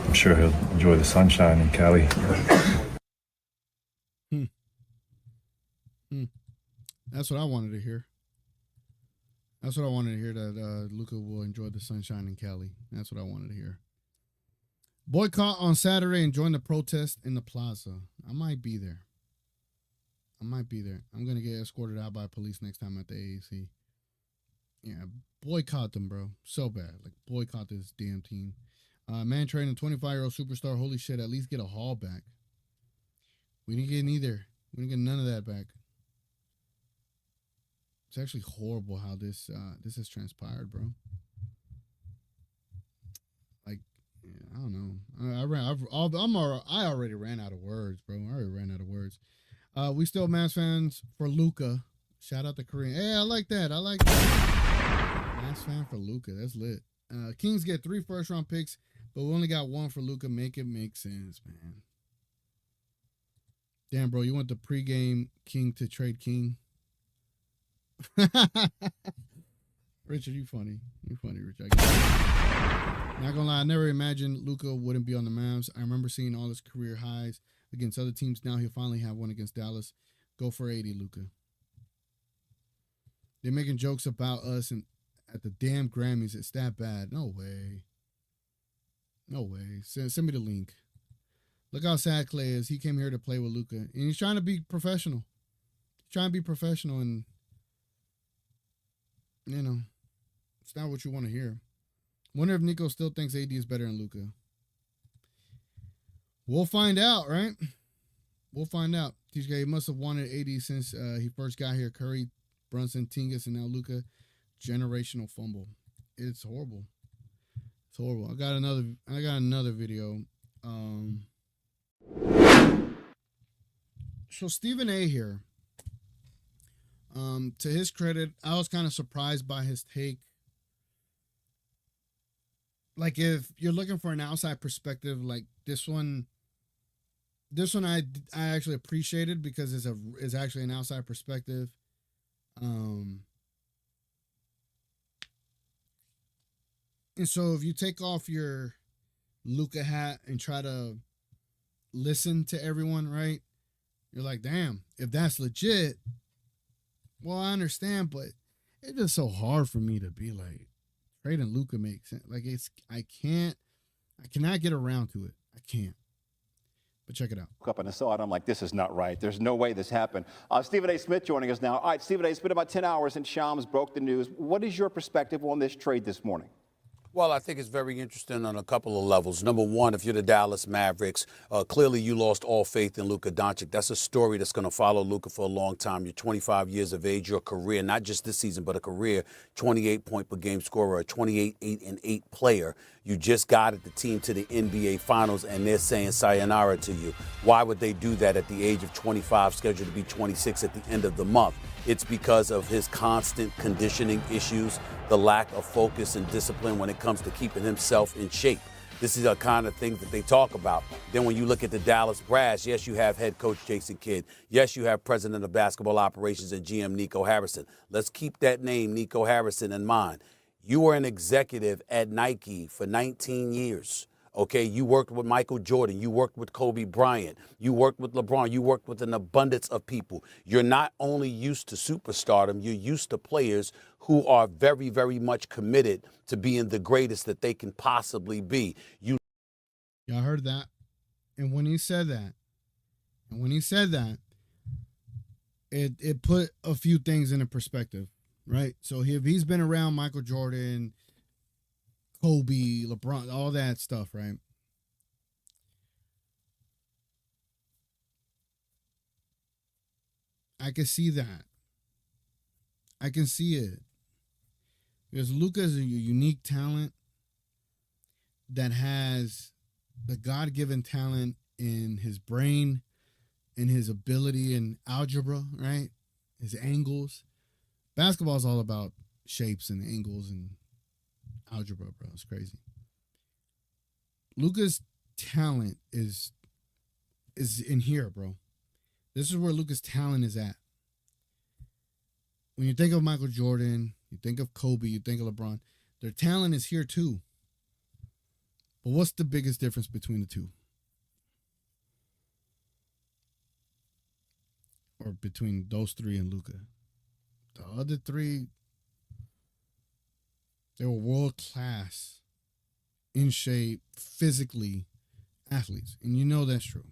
I'm sure he'll enjoy the sunshine in Cali. That's what I wanted to hear. That's what I wanted to hear, that Luka will enjoy the sunshine in Cali. That's what I wanted to hear. Boycott on Saturday and join the protest in the plaza. I might be there. I'm going to get escorted out by police next time at the AAC. Yeah, boycott them, bro. So bad. Like, boycott this damn team. Man trading 25-year-old superstar. Holy shit, at least get a haul back. We didn't get neither. We didn't get none of that back. It's actually horrible how this has transpired, bro. I don't know. I already ran out of words, bro. I already ran out of words. We still Mavs fans for Luka. Shout out to Korean. Hey, I like that. Mavs fan for Luka. That's lit. Kings get 3 first-round picks, but we only got 1 for Luka. Make it make sense, man. Damn, bro, you want the pregame King to trade King? Richard, you funny. You funny, Richard. Not gonna lie, I never imagined Luka wouldn't be on the Mavs. I remember seeing all his career highs against other teams. Now he'll finally have one against Dallas. Go for 80, Luka. They're making jokes about us and at the damn Grammys. It's that bad. No way. No way. Send me the link. Look how sad Clay is. He came here to play with Luka, and he's trying to be professional. He's trying to be professional, and you know, it's not what you want to hear. Wonder if Nico still thinks AD is better than Luka. We'll find out, right? We'll find out. TJ must have wanted AD since he first got here. Curry, Brunson, Tingus, and now Luka. Generational fumble. It's horrible. It's horrible. I got another video. So Stephen A here. To his credit, I was kind of surprised by his take. Like, if you're looking for an outside perspective, like this one I actually appreciated because it's actually an outside perspective. And so if you take off your Luka hat and try to listen to everyone, right? You're like, damn, if that's legit, well, I understand, but it's just so hard for me to be like, trading Luka makes sense. Like, I cannot get around to it. I can't. But check it out. Up and I saw it. I'm like, this is not right. There's no way this happened. Stephen A. Smith joining us now. All right, Stephen A. It's been about 10 hours since Shams broke the news. What is your perspective on this trade this morning? Well, I think it's very interesting on a couple of levels. Number one, if you're the Dallas Mavericks, clearly you lost all faith in LUKA DONCIC. That's a story that's going to follow Luka for a long time. You're 25 years of age, your career, not just this season, but a career, 28-point per game scorer, a 28-8 player. You just guided the team to the NBA Finals, and they're saying sayonara to you. Why would they do that at the age of 25, scheduled to be 26 at the end of the month? It's because of his constant conditioning issues, the lack of focus and discipline when it comes to keeping himself in shape. This is the kind of thing that they talk about. Then when you look at the Dallas Brass, yes, you have head coach Jason Kidd. Yes, you have president of basketball operations and GM Nico Harrison. Let's keep that name, Nico Harrison, in mind. You were an executive at Nike for 19 years. Okay, you worked with Michael Jordan, you worked with Kobe Bryant, you worked with LeBron, you worked with an abundance of people. You're not only used to superstardom, you're used to players who are very, very much committed to being the greatest that they can possibly be. Y'all heard that? And when he said that, it put a few things into perspective, right? So if he's been around Michael Jordan, Kobe, LeBron, all that stuff, right? I can see that. I can see it. Because Luka is a unique talent that has the God-given talent in his brain, in his ability in algebra, right? His angles. Basketball is all about shapes and angles and algebra, bro. It's crazy. Luka's talent is in here, bro. This is where Luka's talent is at. When you think of Michael Jordan, you think of Kobe, you think of LeBron, their talent is here too. But what's the biggest difference between the two? Or between those three and Luka? The other three, they were world class, in shape, physically athletes. And you know that's true.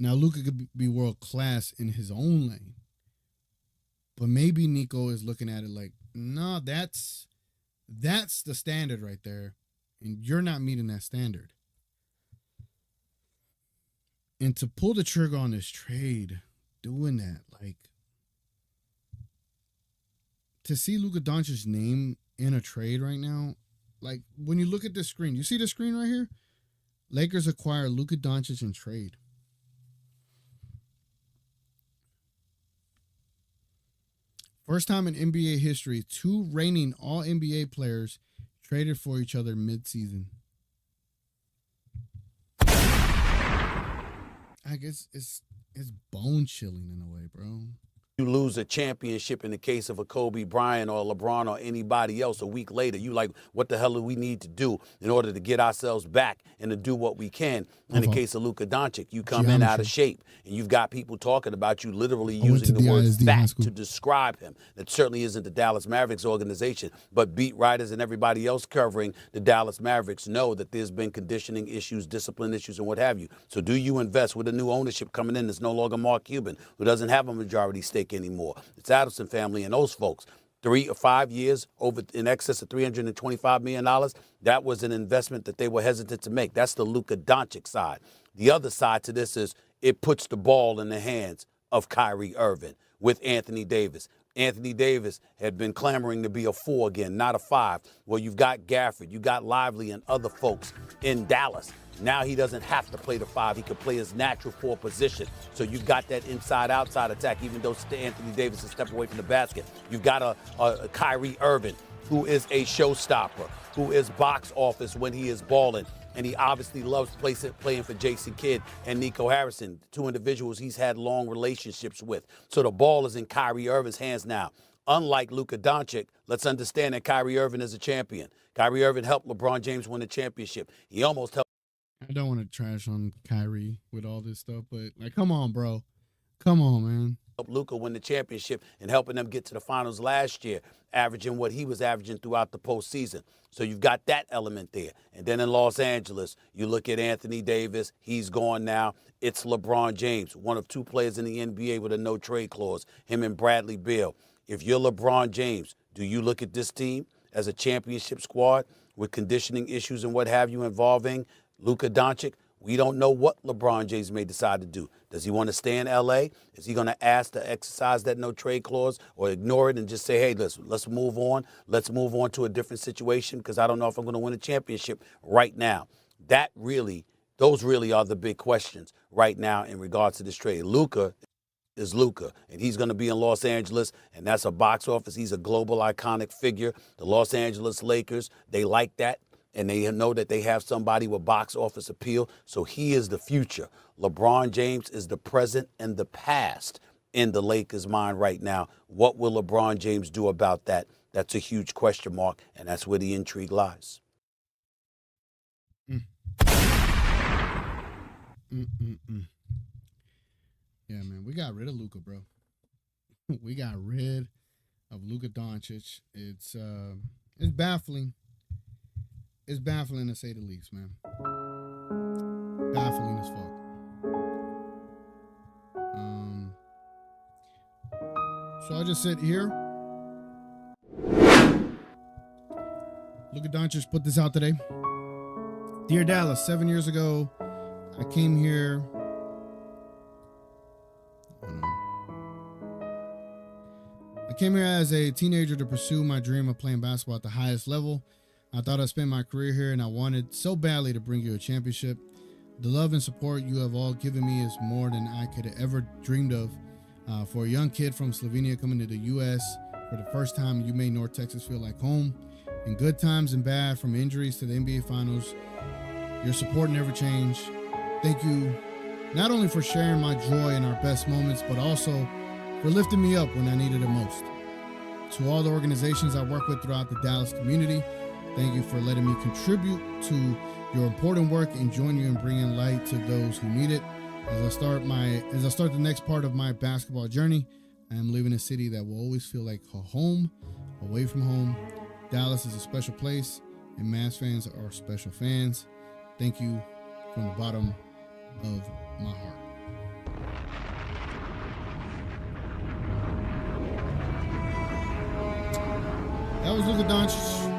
Now, Luka could be world class in his own lane. But maybe Nico is looking at it like, no, that's the standard right there. And you're not meeting that standard. And to pull the trigger on this trade, doing that, like, to see LUKA Doncic's name in a trade right now, like when you look at this screen, you see the screen right here? Lakers acquire LUKA Doncic in trade. First time in NBA history, 2 reigning All-NBA players traded for each other mid-season. I guess it's bone chilling in a way, bro. You lose a championship in the case of a Kobe Bryant or LeBron or anybody else a week later. You like, what the hell do we need to do in order to get ourselves back and to do what we can? In the case of LUKA Doncic, you come in out of shape, and you've got people talking about you literally using the word fat to describe him. That certainly isn't the Dallas Mavericks organization, but beat writers and everybody else covering the Dallas Mavericks know that there's been conditioning issues, discipline issues, and what have you. So do you invest with a new ownership coming in that's no longer Mark Cuban, who doesn't have a majority stake anymore? It's Adelson family and those folks. 3 or 5 years over in excess of $325 million. That was an investment that they were hesitant to make. That's the LUKA Doncic side. The other side to this is it puts the ball in the hands of Kyrie Irving with Anthony Davis. Anthony Davis had been clamoring to be a 4 again, not a 5. Well, you've got Gafford, you got Lively and other folks in Dallas. Now he doesn't have to play the 5. He can play his natural 4 position. So you've got that inside-outside attack, even though Anthony Davis is stepping away from the basket. You've got a Kyrie Irving, who is a showstopper, who is box office when he is balling. And he obviously loves playing for Jason Kidd and Nico Harrison, 2 individuals he's had long relationships with. So the ball is in Kyrie Irving's hands now. Unlike LUKA Doncic, let's understand that Kyrie Irving is a champion. Kyrie Irving helped LeBron James win the championship. He almost helped. I don't want to trash on Kyrie with all this stuff, but like, come on, bro. Come on, man. Help Luka win the championship and helping them get to the finals last year, averaging what he was averaging throughout the postseason. So you've got that element there. And then in Los Angeles, you look at Anthony Davis. He's gone now. It's LeBron James, one of 2 players in the NBA with a no-trade clause, him and Bradley Beal. If you're LeBron James, do you look at this team as a championship squad with conditioning issues and what have you involving LUKA Doncic? We don't know what LeBron James may decide to do. Does he want to stay in L.A.? Is he going to ask to exercise that no-trade clause or ignore it and just say, hey, let's move on. Let's move on to a different situation because I don't know if I'm going to win a championship right now. Those really are the big questions right now in regards to this trade. Luka is Luka, and he's going to be in Los Angeles, and that's a box office. He's a global iconic figure. The Los Angeles Lakers, they like that. And they know that they have somebody with box office appeal. So he is the future. LeBron James is the present and the past in the Lakers' mind right now. What will LeBron James do about that? That's a huge question mark, and that's where the intrigue lies. Yeah, man, we got rid of Luka, bro. We got rid of LUKA Doncic. It's baffling. It's baffling to say the least, man. Baffling as fuck. So I just sit here. LUKA Doncic put this out today. Dear Dallas, 7 years ago, I came here. I came here as a teenager to pursue my dream of playing basketball at the highest level. I thought I'd spend my career here, and I wanted so badly to bring you a championship. The love and support you have all given me is more than I could have ever dreamed of. For a young kid from Slovenia coming to the U.S. for the first time, you made North Texas feel like home. In good times and bad, from injuries to the NBA Finals, your support never changed. Thank you not only for sharing my joy in our best moments, but also for lifting me up when I needed it most. To all the organizations I work with throughout the Dallas community, thank you for letting me contribute to your important work and join you in bringing light to those who need it. As I start the next part of my basketball journey, I am leaving a city that will always feel like a home, away from home. Dallas is a special place, and Mavs fans are special fans. Thank you from the bottom of my heart. That was LUKA Doncic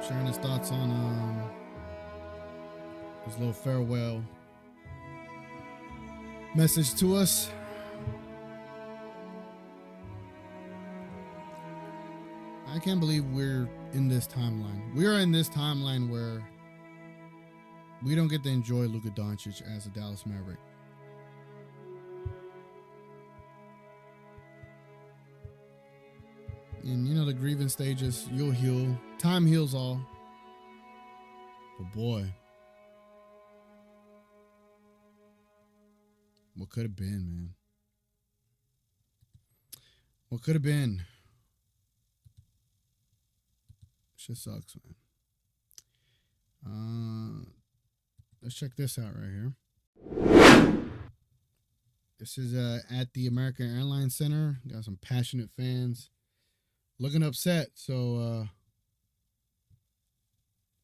sharing his thoughts on his little farewell message to us. I can't believe we're in this timeline. We are in this timeline where we don't get to enjoy Luka Doncic as a Dallas Maverick. And you know, the grieving stages, you'll heal. Time heals all. But boy, what could have been, man? What could have been? Shit sucks, man. Let's check this out right here. This is at the American Airlines Center. Got some passionate fans looking upset. So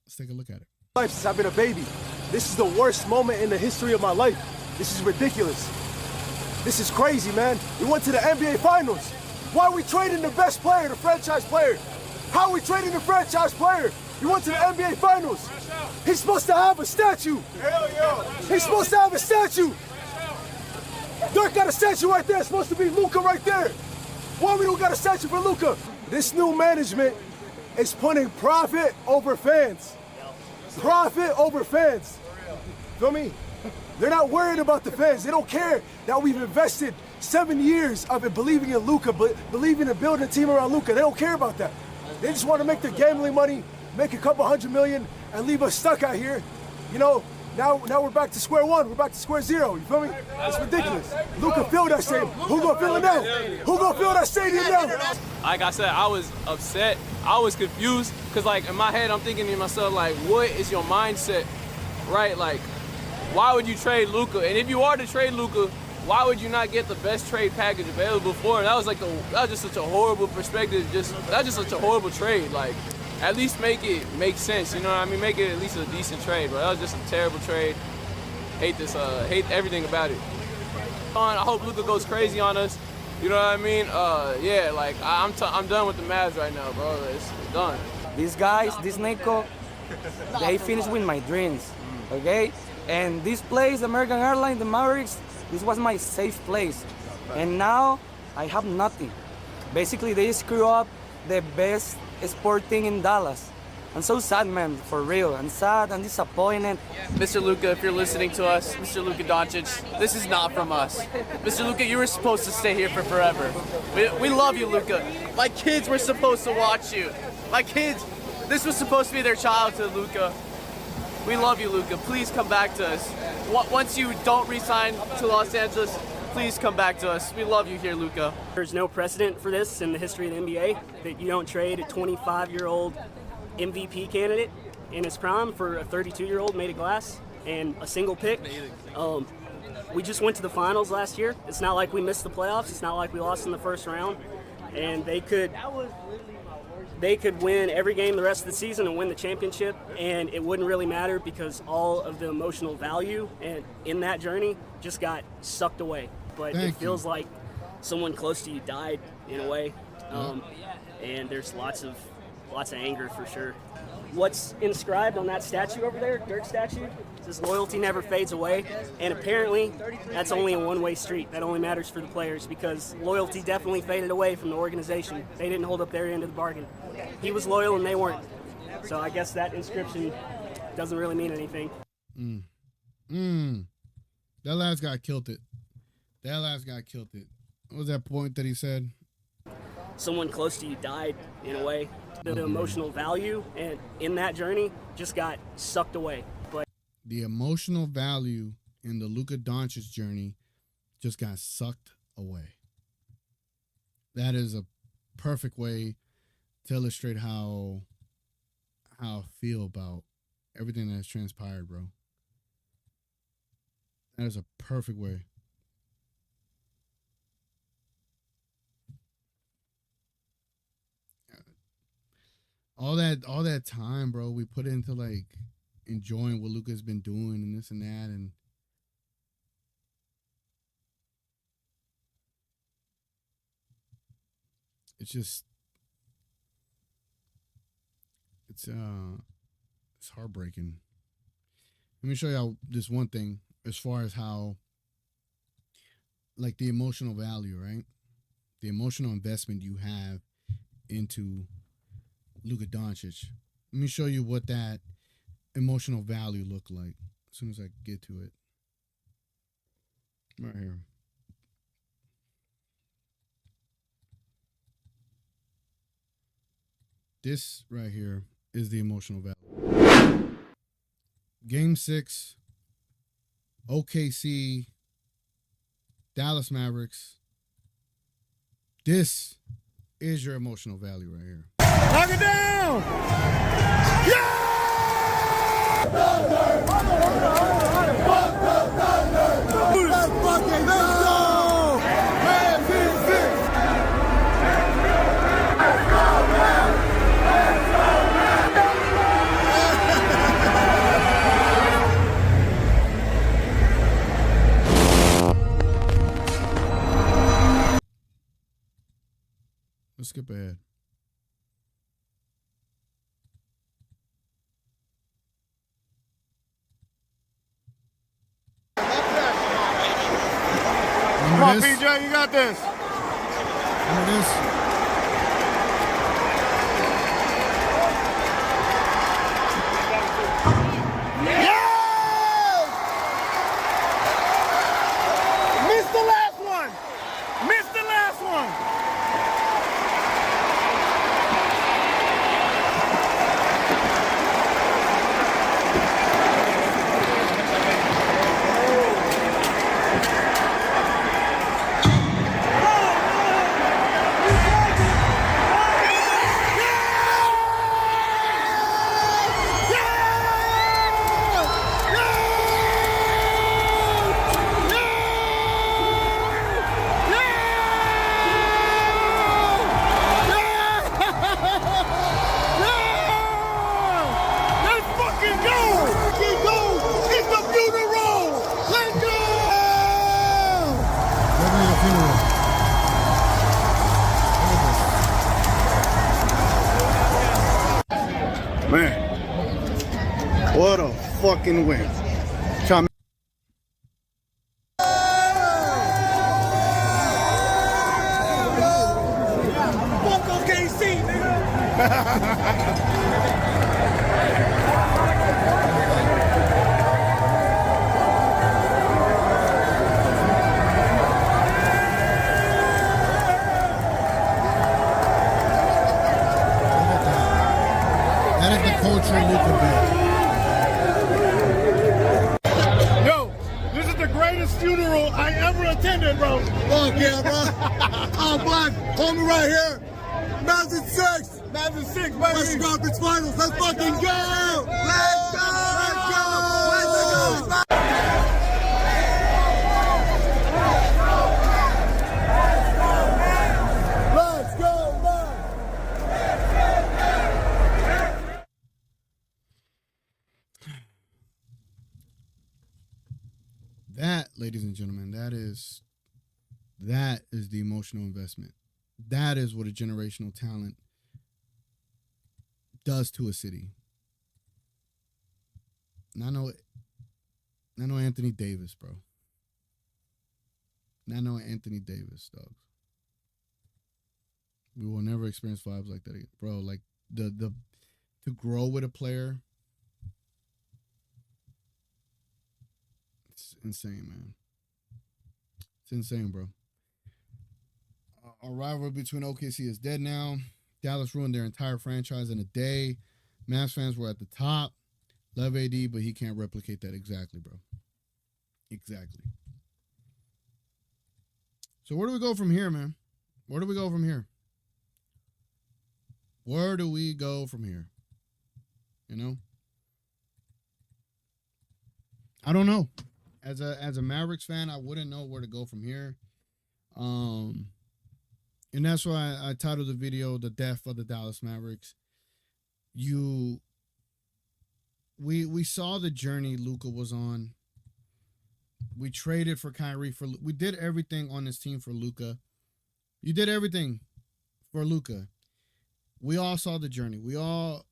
let's take a look at it. Life since I've been a baby. This is the worst moment in the history of my life. This is ridiculous. This is crazy, man. We went to the NBA Finals. Why are we trading the best player, the franchise player? How are we trading the franchise player? We went to the NBA Finals. He's supposed to have a statue. Hell yeah. He's supposed to have a statue. Dirk got a statue right there. It's supposed to be Luka right there. Why we don't got a statue for Luka? This new management is putting profit over fans. Profit over fans. Feel me? They're not worried about the fans. They don't care that we've invested 7 years of it believing in Luka, believing in building a team around Luka. They don't care about that. They just want to make their gambling money, make a couple $100 million, and leave us stuck out here. You know, now we're back to square one. We're back to square zero. You feel me? It's ridiculous. Luka filled that stadium. Who gonna fill it now? Who gonna fill that stadium now? Like I said, I was upset. I was confused because, like, in my head, I'm thinking to myself, like, what is your mindset, right? Like, why would you trade Luka? And if you are to trade Luka, why would you not get the best trade package available for him? That was just such a horrible perspective. That's just such a horrible trade. Like, at least make it make sense. You know what I mean? Make it at least a decent trade. But that was just a terrible trade. Hate hate everything about it. I hope Luka goes crazy on us. You know what I mean? Yeah, like I'm done with the Mavs right now, bro. It's done. These guys, this Nico, they finished with my dreams, okay? And this place, American Airlines, the Mavericks, this was my safe place. And now I have nothing. Basically, they screw up the best sport thing in Dallas. I'm so sad, man, for real. I'm sad and disappointed. Mr. Luka, if you're listening to us, Mr. Luka Doncic, this is not from us. Mr. Luka, you were supposed to stay here for forever. We love you, Luka. My kids were supposed to watch you. My kids, this was supposed to be their childhood, Luka. We love you, Luka. Please come back to us. Once you don't re-sign to Los Angeles, please come back to us. We love you here, Luka. There's no precedent for this in the history of the NBA, that you don't trade a 25-year-old MVP candidate in his prime for a 32-year-old made of glass and a single pick. We just went to the finals last year. It's not like we missed the playoffs. It's not like we lost in the first round. And they could win every game the rest of the season and win the championship, and it wouldn't really matter because all of the emotional value and in that journey just got sucked away. But it feels like someone close to you died in a way, and there's lots of anger for sure. What's inscribed on that statue over there, Dirk statue, says loyalty never fades away, and apparently that's only a one-way street. That only matters for the players because loyalty definitely faded away from the organization. They didn't hold up their end of the bargain. He was loyal and they weren't. So I guess that inscription doesn't really mean anything. That last guy killed it. What was that point that he said? Someone close to you died in a way. The emotional value and in that journey just got sucked away. But the emotional value in the Luka Doncic journey just got sucked away. That is a perfect way to illustrate how I feel about everything that has transpired, bro. That is a perfect way. All that time, bro, we put into like enjoying what Luka's been doing and this and that, and it's just it's heartbreaking. Let me show y'all this one thing as far as how, like, the emotional value, right? The emotional investment you have into Luka Doncic. Let me show you what that emotional value looked like as soon as I get to it. Right here. This right here is the emotional value. Game 6, OKC, Dallas Mavericks. This is your emotional value right here. Knock it down! Yeah! Let's skip ahead. Come on, PJ, you got this. Remember this? Missed the last one. Missed the last one. Man, what a fucking win. Fuck OKC, nigga. That is the culture Luka built. Yo, this is the greatest funeral I ever attended, bro. Fuck yeah, bro. Oh, Black, homie right here. Mavs in 6. Mavs in 6, baby. Western Conference Finals. Let's fucking go. Let's go. Let's go. Let's go. Let's go, man. That, ladies and gentlemen, that is the emotional investment. That is what a generational talent does to a city. And I know Anthony Davis, bro. And I know Anthony Davis, dogs. We will never experience vibes like that again. Bro, like the to grow with a player, it's insane, man. It's insane, bro. Our rivalry between OKC is dead now. Dallas ruined their entire franchise in a day. Mavs fans were at the top. Love AD, but he can't replicate that exactly, bro. Exactly. So where do we go from here, man? Where do we go from here? Where do we go from here? You know? I don't know. As a Mavericks fan, I wouldn't know where to go from here. And that's why I titled the video "The Death of the Dallas Mavericks." We saw the journey Luka was on. We traded for Kyrie we did everything on this team for Luka. You did everything for Luka. We all saw the journey. We're all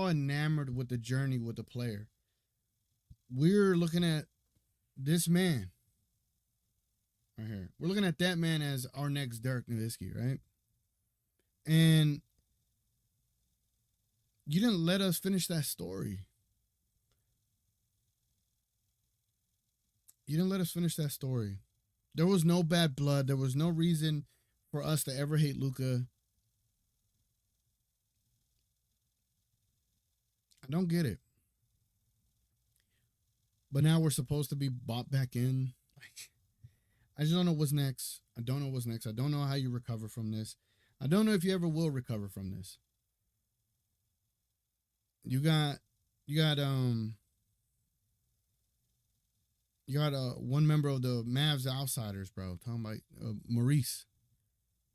enamored with the journey with the player. We're looking at this man right here. We're looking at that man as our next Dirk Nowitzki, right? And You didn't let us finish that story. You didn't let us finish that story. There was no bad blood. There was no reason for us to ever hate Luka. I don't get it. But now we're supposed to be bought back in. I just don't know what's next. I don't know what's next. I don't know how you recover from this. I don't know if you ever will recover from this. You got one member of the Mavs Outsiders, bro, talking about Maurice.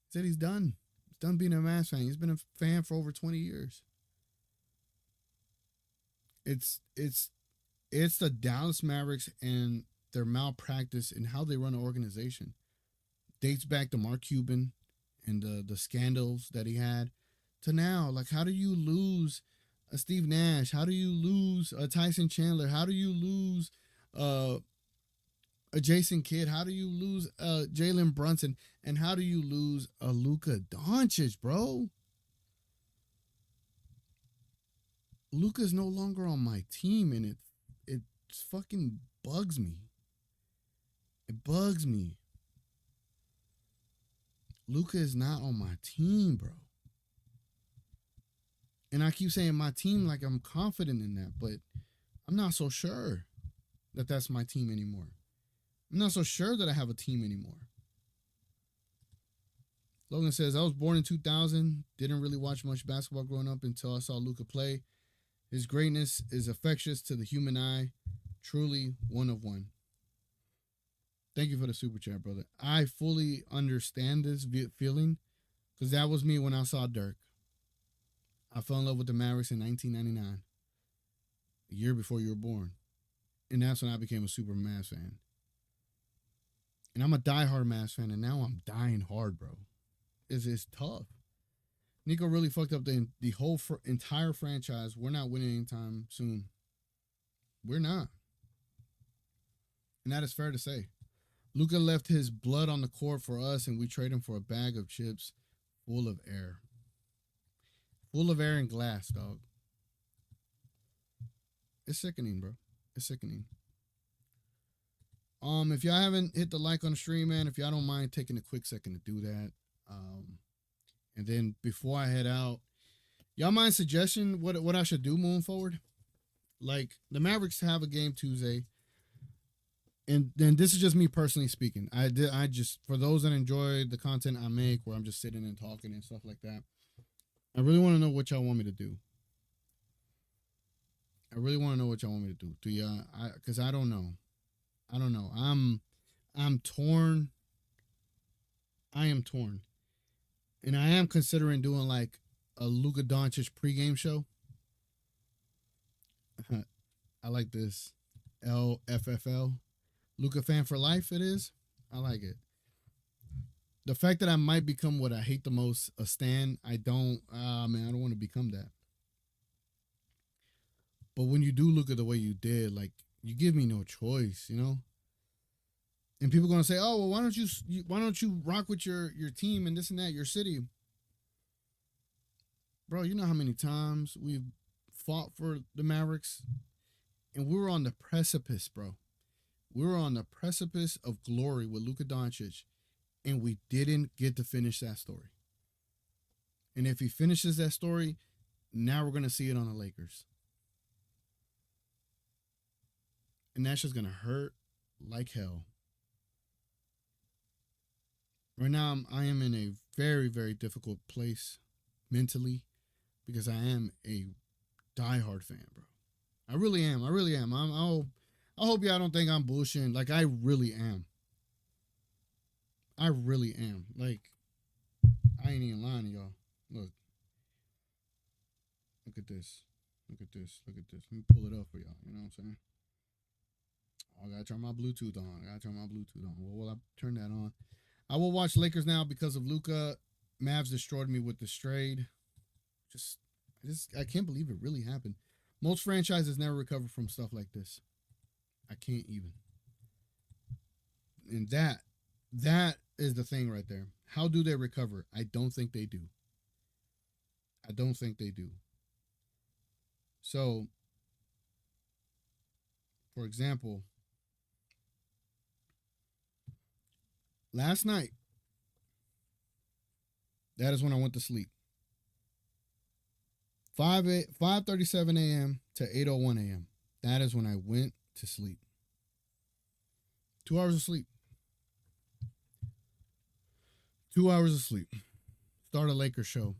Said he's done. He's done being a Mavs fan. He's been a fan for over 20 years. It's the Dallas Mavericks and their malpractice in how they run an organization. Dates back to Mark Cuban and the scandals that he had to now. Like, how do you lose a Steve Nash? How do you lose a Tyson Chandler? How do you lose a Jason Kidd? How do you lose Jalen Brunson? And how do you lose a Luka Doncic, bro? Luka's no longer on my team, and it fucking bugs me. It bugs me. Luka is not on my team, bro. And I keep saying my team like I'm confident in that, but I'm not so sure that that's my team anymore. I'm not so sure that I have a team anymore. Logan says, I was born in 2000, didn't really watch much basketball growing up until I saw Luka play. His greatness is infectious to the human eye, truly one of one. Thank you for the super chat, brother. I fully understand this feeling because that was me when I saw Dirk. I fell in love with the Mavericks in 1999, a year before you were born. And that's when I became a super Mavs fan. And I'm a diehard Mavs fan, and now I'm dying hard, bro. It's tough. Nico really fucked up the whole entire franchise. We're not winning anytime soon. We're not. And that is fair to say. Luka left his blood on the court for us, and we trade him for a bag of chips full of air. Full of air and glass, dog. It's sickening, bro. It's sickening. If y'all haven't hit the like on the stream, man, if y'all don't mind taking a quick second to do that. And then before I head out, y'all mind suggestion what I should do moving forward? Like, the Mavericks have a game Tuesday. And then this is just me personally speaking. I just, for those that enjoy the content I make where I'm just sitting and talking and stuff like that, I really want to know what y'all want me to do. I really want to know what y'all want me to do. Do y'all? Because I don't know. I don't know. I'm torn. I am torn. And I am considering doing like a Luka Doncic pregame show. I like this. LFFL. Luka fan for life, it is. I like it. The fact that I might become what I hate the most, a stan, I don't want to become that. But when you do look at the way you did, like, you give me no choice, you know? And people are going to say, oh, well, why don't you rock with your team and this and that, your city? Bro, you know how many times we've fought for the Mavericks? And we were on the precipice, bro. We were on the precipice of glory with Luka Doncic, and we didn't get to finish that story. And if he finishes that story, now we're going to see it on the Lakers. And that's just going to hurt like hell. Right now, I am in a very, very difficult place mentally because I am a diehard fan, bro. I really am. I really am. I hope y'all don't think I'm bullshitting. Like, I really am. I really am. Like, I ain't even lying to y'all. Look. Look at this. Look at this. Look at this. Let me pull it up for y'all. You know what I'm saying? Oh, I gotta turn my Bluetooth on. Well, will I turn that on? I will watch Lakers now because of Luka. Mavs destroyed me with the strayed. I can't believe it really happened. Most franchises never recover from stuff like this. I can't even. And that is the thing right there. How do they recover? I don't think they do. I don't think they do. So, for example, last night, that is when I went to sleep. 5:37 a.m. to 8:01 a.m. That is when I went to sleep. 2 hours of sleep. 2 hours of sleep. Start a Lakers show.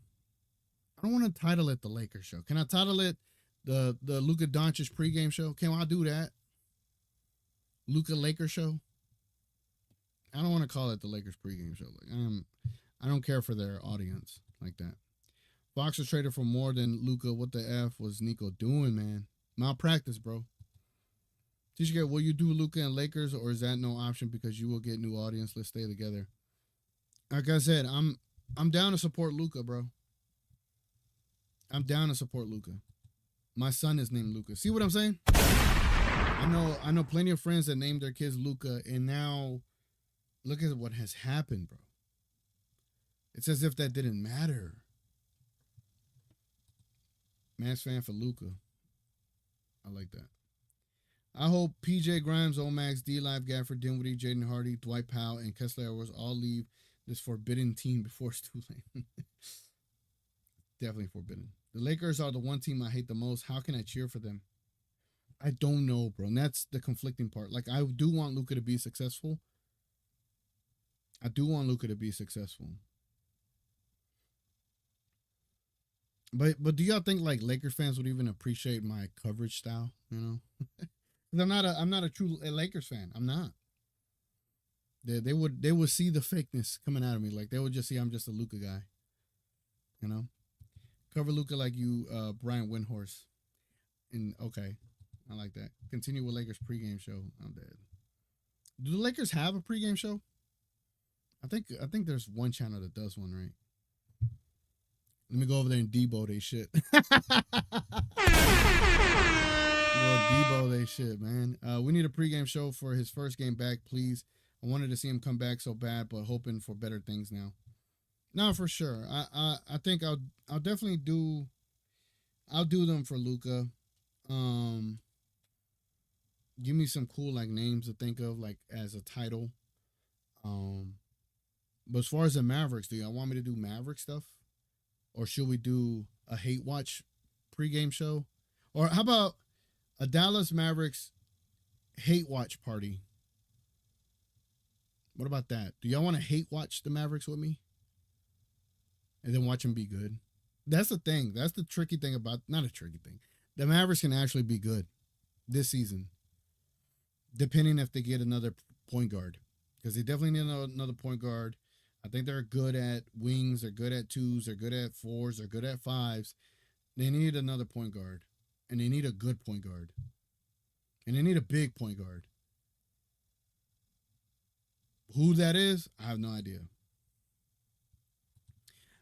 I don't want to title it the Lakers show. Can I title it the LUKA DONCIC pregame show? Can I do that? LUKA Lakers show? I don't want to call it the Lakers pregame show. Like, I don't care for their audience like that. Fox was traded for more than Luka. What the F was Nico doing, man? Malpractice, bro. TJ, will you do Luka and Lakers, or is that no option because you will get new audience? Let's stay together. Like I said, I'm down to support Luka, bro. I'm down to support Luka. My son is named Luka. See what I'm saying? I know plenty of friends that named their kids Luka, and now look at what has happened, bro. It's as if that didn't matter. Mass fan for Luka. I like that. I hope PJ Grimes, Omax, D-Live, Gafford, Dinwiddie, Jaden Hardy, Dwight Powell, and Kessler Edwards all leave this forbidden team before it's too late. Definitely forbidden. The Lakers are the one team I hate the most. How can I cheer for them? I don't know, bro. And that's the conflicting part. Like, I do want Luka to be successful. I do want Luka to be successful. But do y'all think like Lakers fans would even appreciate my coverage style? You know, because I'm not a true Lakers fan. I'm not. They would see the fakeness coming out of me. Like they would just see I'm just a Luka guy. You know, cover Luka like you Brian Windhorse. And okay, I like that. Continue with Lakers pregame show. I'm dead. Do the Lakers have a pregame show? I think there's one channel that does one, right? Let me go over there and Debo they shit. Debo they shit, man. We need a pregame show for his first game back, please. I wanted to see him come back so bad, but hoping for better things now. No, for sure. I think I'll definitely do. I'll do them for Luka. Give me some cool like names to think of like as a title. But as far as the Mavericks, do y'all want me to do Maverick stuff? Or should we do a hate watch pregame show? Or how about a Dallas Mavericks hate watch party? What about that? Do y'all want to hate watch the Mavericks with me? And then watch them be good? That's the thing. That's the tricky thing about, not a tricky thing. The Mavericks can actually be good this season. Depending if they get another point guard. Because they definitely need another point guard. I think they're good at wings. They're good at twos. They're good at fours. They're good at fives. They need another point guard. And they need a good point guard. And they need a big point guard. Who that is, I have no idea.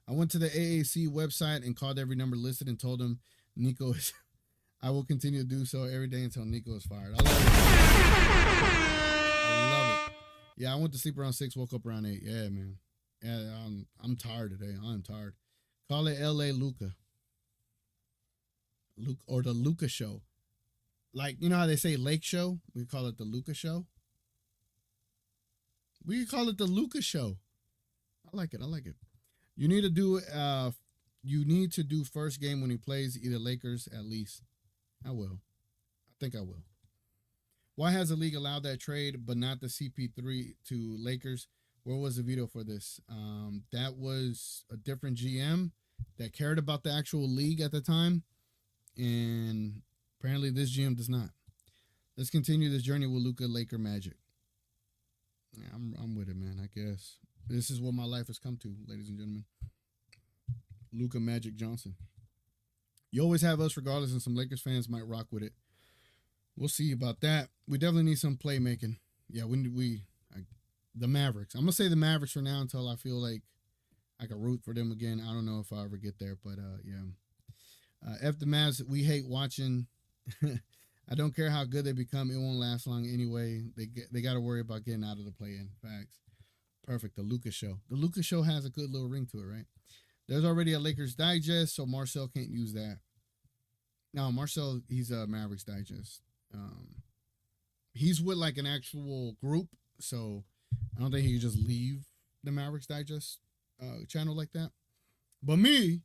I went to the AAC website and called every number listed and told them Nico is... I will continue to do so every day until Nico is fired. I love it. I love it. Yeah, I went to sleep around 6, woke up around 8. Yeah, man. Yeah, I'm tired today. I'm tired. Call it LA Luka. Or the Luka show. Like, you know how they say Lake Show? We call it the Luka show. We call it the Luka show. I like it. I like it. You need to do first game when he plays either Lakers at least. I will. I think I will. Why has the league allowed that trade but not the CP3 to Lakers? Where was the veto for this? That was a different GM that cared about the actual league at the time. And apparently this GM does not. Let's continue this journey with Luka Laker Magic. Yeah, I'm with it, man, I guess. This is what my life has come to, ladies and gentlemen. Luka Magic Johnson. You always have us regardless, and some Lakers fans might rock with it. We'll see about that. We definitely need some playmaking. Yeah, the Mavericks. I'm going to say the Mavericks for now until I feel like I can root for them again. I don't know if I'll ever get there, but yeah. F the Mavs, we hate watching. I don't care how good they become. It won't last long anyway. They got to worry about getting out of the play-in. Facts. Perfect. The Luka show. The Luka show has a good little ring to it, right? There's already a Lakers Digest, so Marcel can't use that. No, Marcel, he's a Mavericks Digest. He's with like an actual group, so I don't think he could just leave the Mavericks Digest channel like that. But me,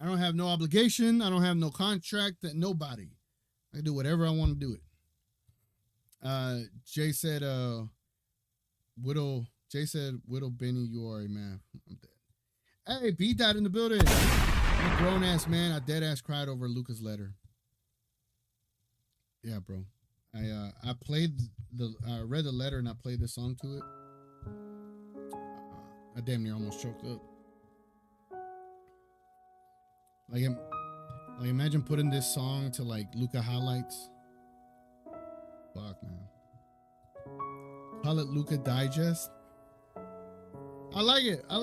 I don't have no obligation. I don't have no contract that nobody. I can do whatever I want to do it. Jay said, Widow Benny, you are a man. I'm dead. Hey, beat that in the building. I'm a grown ass man. I dead ass cried over Luka's letter. Yeah, bro. I read the letter and I played the song to it. I damn near almost choked up. Like imagine putting this song to like Luka highlights. Fuck, man. Call it Luka Digest. I like it. I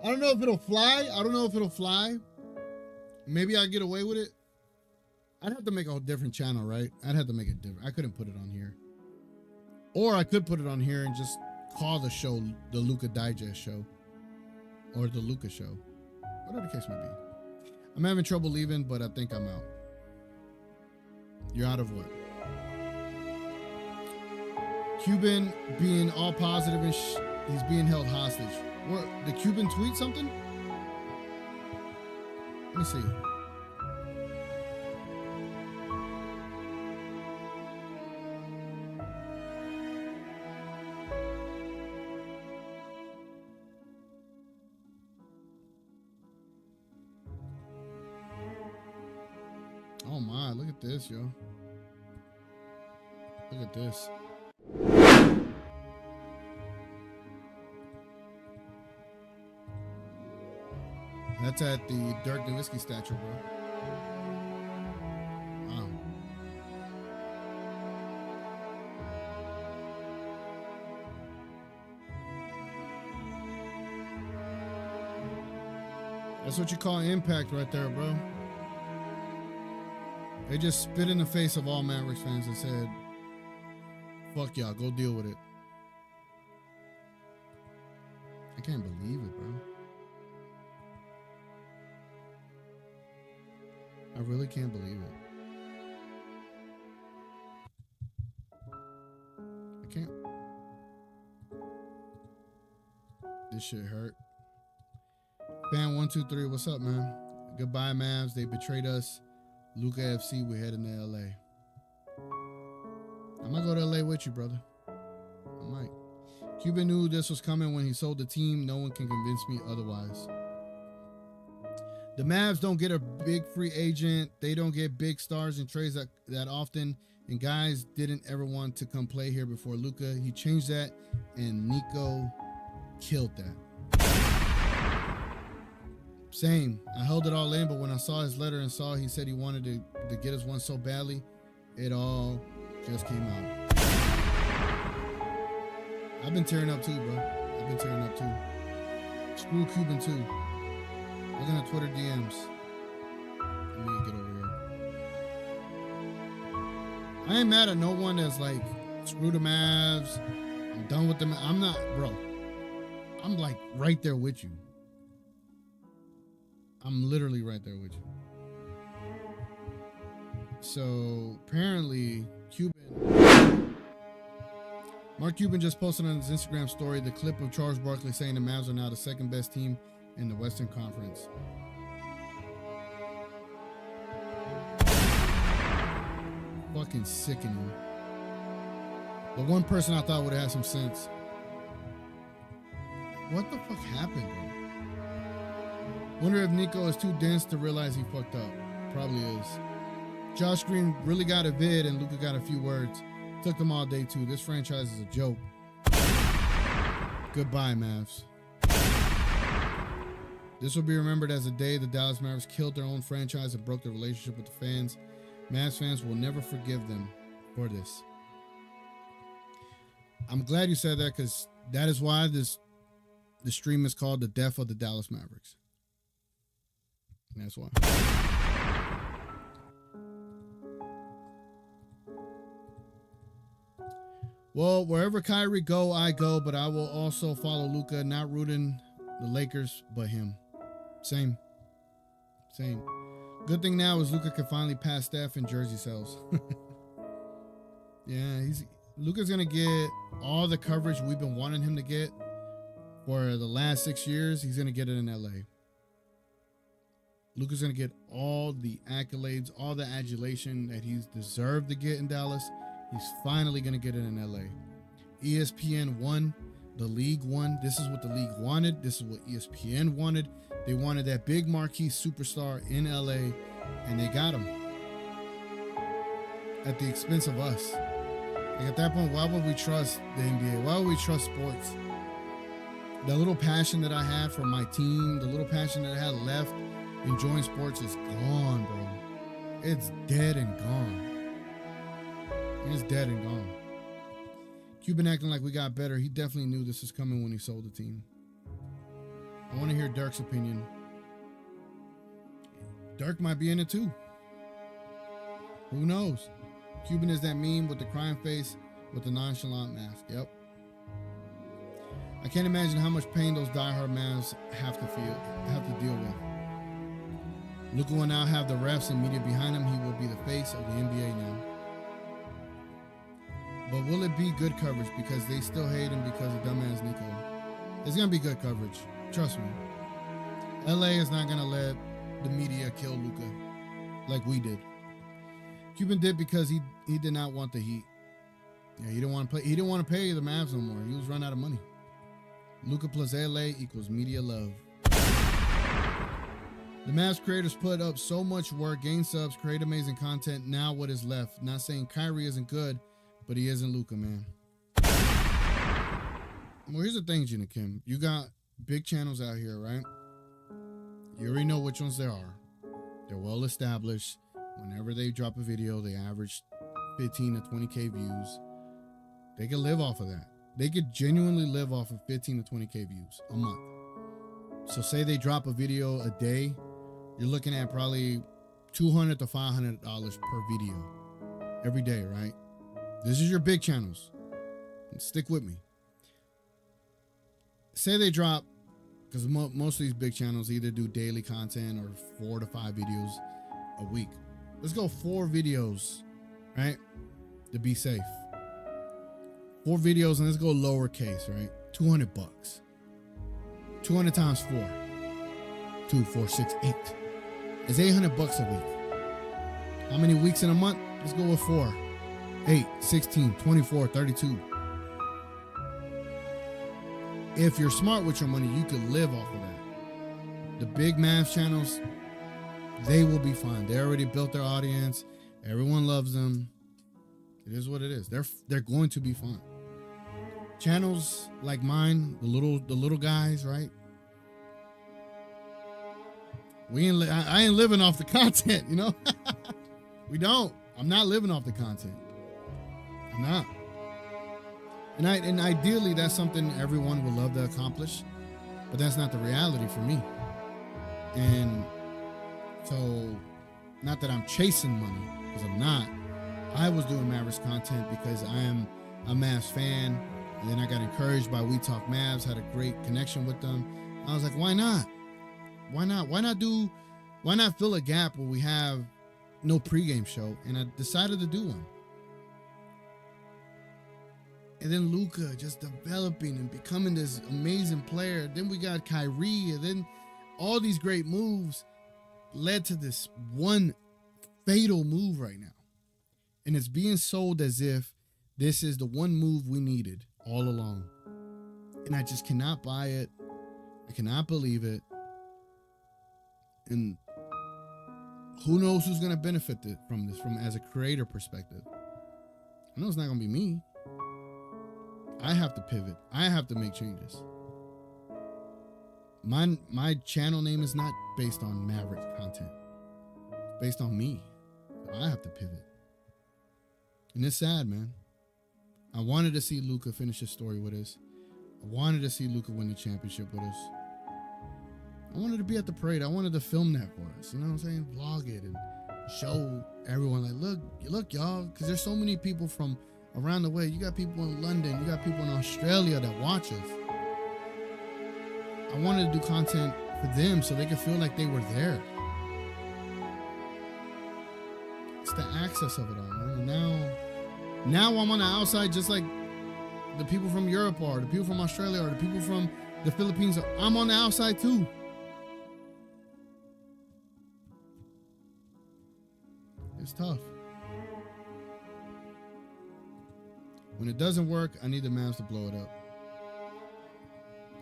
don't know if it'll fly. Maybe I'll get away with it. I'd have to make a different channel, right? I'd have to make it different. I couldn't put it on here. Or I could put it on here and just call the show the Luka Digest Show. Or the Luka Show. Whatever the case may be. I'm having trouble leaving, but I think I'm out. You're out of what? Cuban being all positive and he's being held hostage. What? The Cuban tweet something? Let me see. Oh my, look at this, yo. Look at this. That's at the Dirk Nowitzki statue, bro. Wow. That's what you call impact right there, bro. They just spit in the face of all Mavericks fans and said, fuck y'all, go deal with it. I can't believe it, bro. I really can't believe it. I can't. This shit hurt. Fan 123, what's up, man? Goodbye, Mavs. They betrayed us. Luka FC, we're heading to LA. I might go to LA with you, brother. I might. Cuban knew this was coming when he sold the team. No one can convince me otherwise. The Mavs don't get a big free agent. They don't get big stars in trades that often. And guys didn't ever want to come play here before Luka. He changed that, and Nico killed that. Same. I held it all in, but when I saw his letter and saw he said he wanted to get us one so badly, it all just came out. I've been tearing up too, bro. I've been tearing up too. Screw Cuban too. Looking at Twitter DMs. Let me get over here. I ain't mad at no one that's like, screw the Mavs. I'm done with them. I'm not, bro. I'm like right there with you. I'm literally right there with you. So apparently Mark Cuban just posted on his Instagram story the clip of Charles Barkley saying the Mavs are now the second best team in the Western Conference. Fucking sickening. The one person I thought would have had some sense. What the fuck happened, bro? Wonder if Nico is too dense to realize he fucked up. Probably is. Josh Green really got a vid and Luka got a few words. Took them all day too. This franchise is a joke. Goodbye, Mavs. This will be remembered as a day the Dallas Mavericks killed their own franchise and broke their relationship with the fans. Mavs fans will never forgive them for this. I'm glad you said that, because that is why the stream is called The Death of the Dallas Mavericks. That's why. Well, wherever Kyrie go, I go, but I will also follow Luka, not rooting the Lakers, but him. Same. Same. Good thing now is Luka can finally pass Steph in jersey sales. Yeah, Luka's gonna get all the coverage we've been wanting him to get for the last 6 years. He's gonna get it in LA. Luka's gonna get all the accolades, all the adulation that he's deserved to get in Dallas. He's finally gonna get it in LA. ESPN won. The league won. This is what the league wanted. This is what ESPN wanted. They wanted that big marquee superstar in LA, and they got him at the expense of us. Like at that point, why would we trust the NBA? Why would we trust sports? The little passion that I had for my team, the little passion that I had left enjoying sports is gone, bro. It's dead and gone. It's dead and gone. Cuban acting like we got better. He definitely knew this was coming when he sold the team. I want to hear Dirk's opinion. Dirk might be in it too. Who knows? Cuban is that meme with the crying face with the nonchalant mask. Yep. I can't imagine how much pain those diehard Mavs have to deal with. Luka will now have the refs and media behind him. He will be the face of the NBA now. But will it be good coverage because they still hate him because of dumbass Nico? It's going to be good coverage. Trust me. LA is not going to let the media kill Luka like we did. Cuban did because he did not want the heat. Yeah, he didn't want to play. He didn't want to pay the Mavs no more. He was running out of money. Luka plus LA equals media love. The Mavs creators put up so much work, gain subs, create amazing content. Now what is left? Not saying Kyrie isn't good, but he isn't Luka, man. Well, here's the thing, Gina Kim. You got big channels out here, right? You already know which ones there are. They're well established. Whenever they drop a video, they average 15 to 20K views. They could live off of that. They could genuinely live off of 15 to 20K views a month. So say they drop a video a day, you're looking at probably $200 to $500 per video every day, right? This is your big channels. Stick with me. Say they drop, because most of these big channels either do daily content or 4 to 5 videos a week. Let's go 4 videos, right? To be safe. 4 videos, and let's go lowercase, right? $200. 200 times 4. 2, 4, 6, 8. It's $800 a week. How many weeks in a month? Let's go with 4. 8, 16, 24, 32. If you're smart with your money, you could live off of that. The big Mavs channels, they will be fine. They already built their audience. Everyone loves them. It is what it is. They're going to be fine. Channels like mine, the little guys, right? I ain't living off the content, you know? We don't. I'm not living off the content. I'm not. And ideally, that's something everyone would love to accomplish, but that's not the reality for me. And so, not that I'm chasing money, because I'm not. I was doing Mavericks content because I am a Mavs fan, and then I got encouraged by We Talk Mavs, had a great connection with them. I was like, why not? Why not? Why not fill a gap where we have no pregame show? And I decided to do one. And then Luka just developing and becoming this amazing player. Then we got Kyrie, and then all these great moves led to this one fatal move right now. And it's being sold as if this is the one move we needed all along. And I just cannot buy it. I cannot believe it. And who knows who's going to benefit from this from as a creator perspective. I know it's not going to be me. I have to pivot. I have to make changes. My channel name is not based on Mavericks content. It's based on me. So I have to pivot. And it's sad, man. I wanted to see Luka finish his story with us. I wanted to see Luka win the championship with us. I wanted to be at the parade. I wanted to film that for us. You know what I'm saying? Vlog it and show everyone, like, look, y'all, because there's so many people from around the way. You got people in London. You got people in Australia that watch us. I wanted to do content for them so they could feel like they were there. It's the access of it all, man. And now I'm on the outside, just like the people from Europe are, the people from Australia are, the people from the Philippines are. I'm on the outside too. It's tough. When it doesn't work, I need the Mavs to blow it up.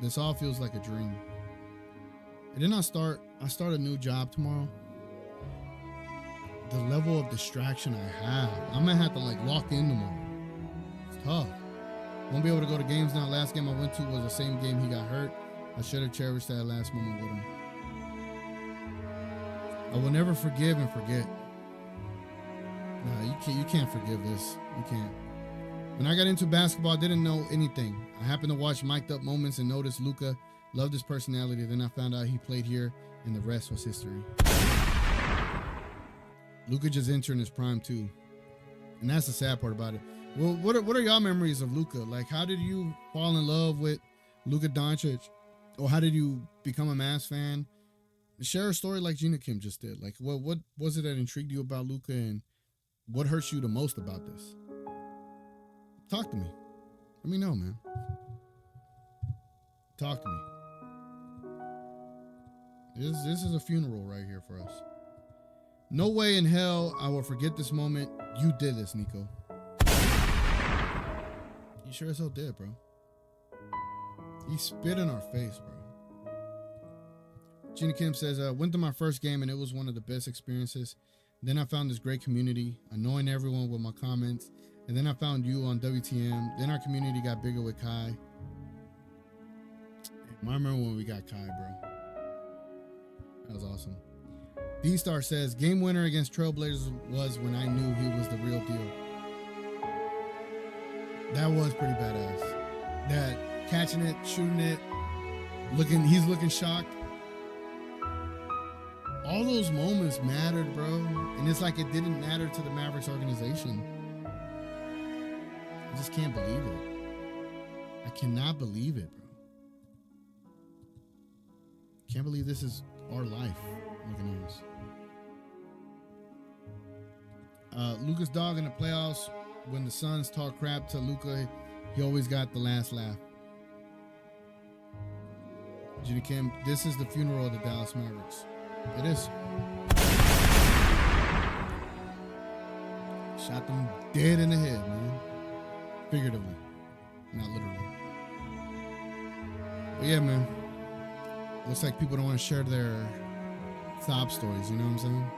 This all feels like a dream. And then I start a new job tomorrow. The level of distraction I have, I'm gonna have to like lock in tomorrow. It's tough. Won't be able to go to games now. Last game I went to was the same game he got hurt. I should have cherished that last moment with him. I will never forgive and forget. No, you can't forgive this. You can't. When I got into basketball, I didn't know anything. I happened to watch mic'd up moments and noticed Luka. Loved his personality. Then I found out he played here, and the rest was history. Luka just entering his prime too, and that's the sad part about it. Well, what are y'all memories of Luka? Like, how did you fall in love with LUKA DONCIC, or how did you become a Mavs fan? Share a story like Gina Kim just did. Like, what was it that intrigued you about Luka, and what hurts you the most about this? Talk to me. Let me know, man. Talk to me. This is a funeral right here for us. No way in hell I will forget this moment. You did this, Nico. You sure as hell did, bro. He spit in our face, bro. Gina Kim says, went to my first game and it was one of the best experiences. Then I found this great community, annoying everyone with my comments. And then I found you on WTM. Then our community got bigger with Kai. I remember when we got Kai, bro. That was awesome. D-Star says, game winner against Trailblazers was when I knew he was the real deal. That was pretty badass. That catching it, shooting it, he's looking shocked. All those moments mattered, bro. And it's like it didn't matter to the Mavericks organization. I just can't believe it. I cannot believe it, bro. Can't believe this is our life. Looking at us. Luka's dog in the playoffs. When the Suns talk crap to Luka, he always got the last laugh. Gina Kim, this is the funeral of the Dallas Mavericks. It is. Shot them dead in the head, man. Figuratively, not literally. But yeah, man. Looks like people don't want to share their sob stories, you know what I'm saying?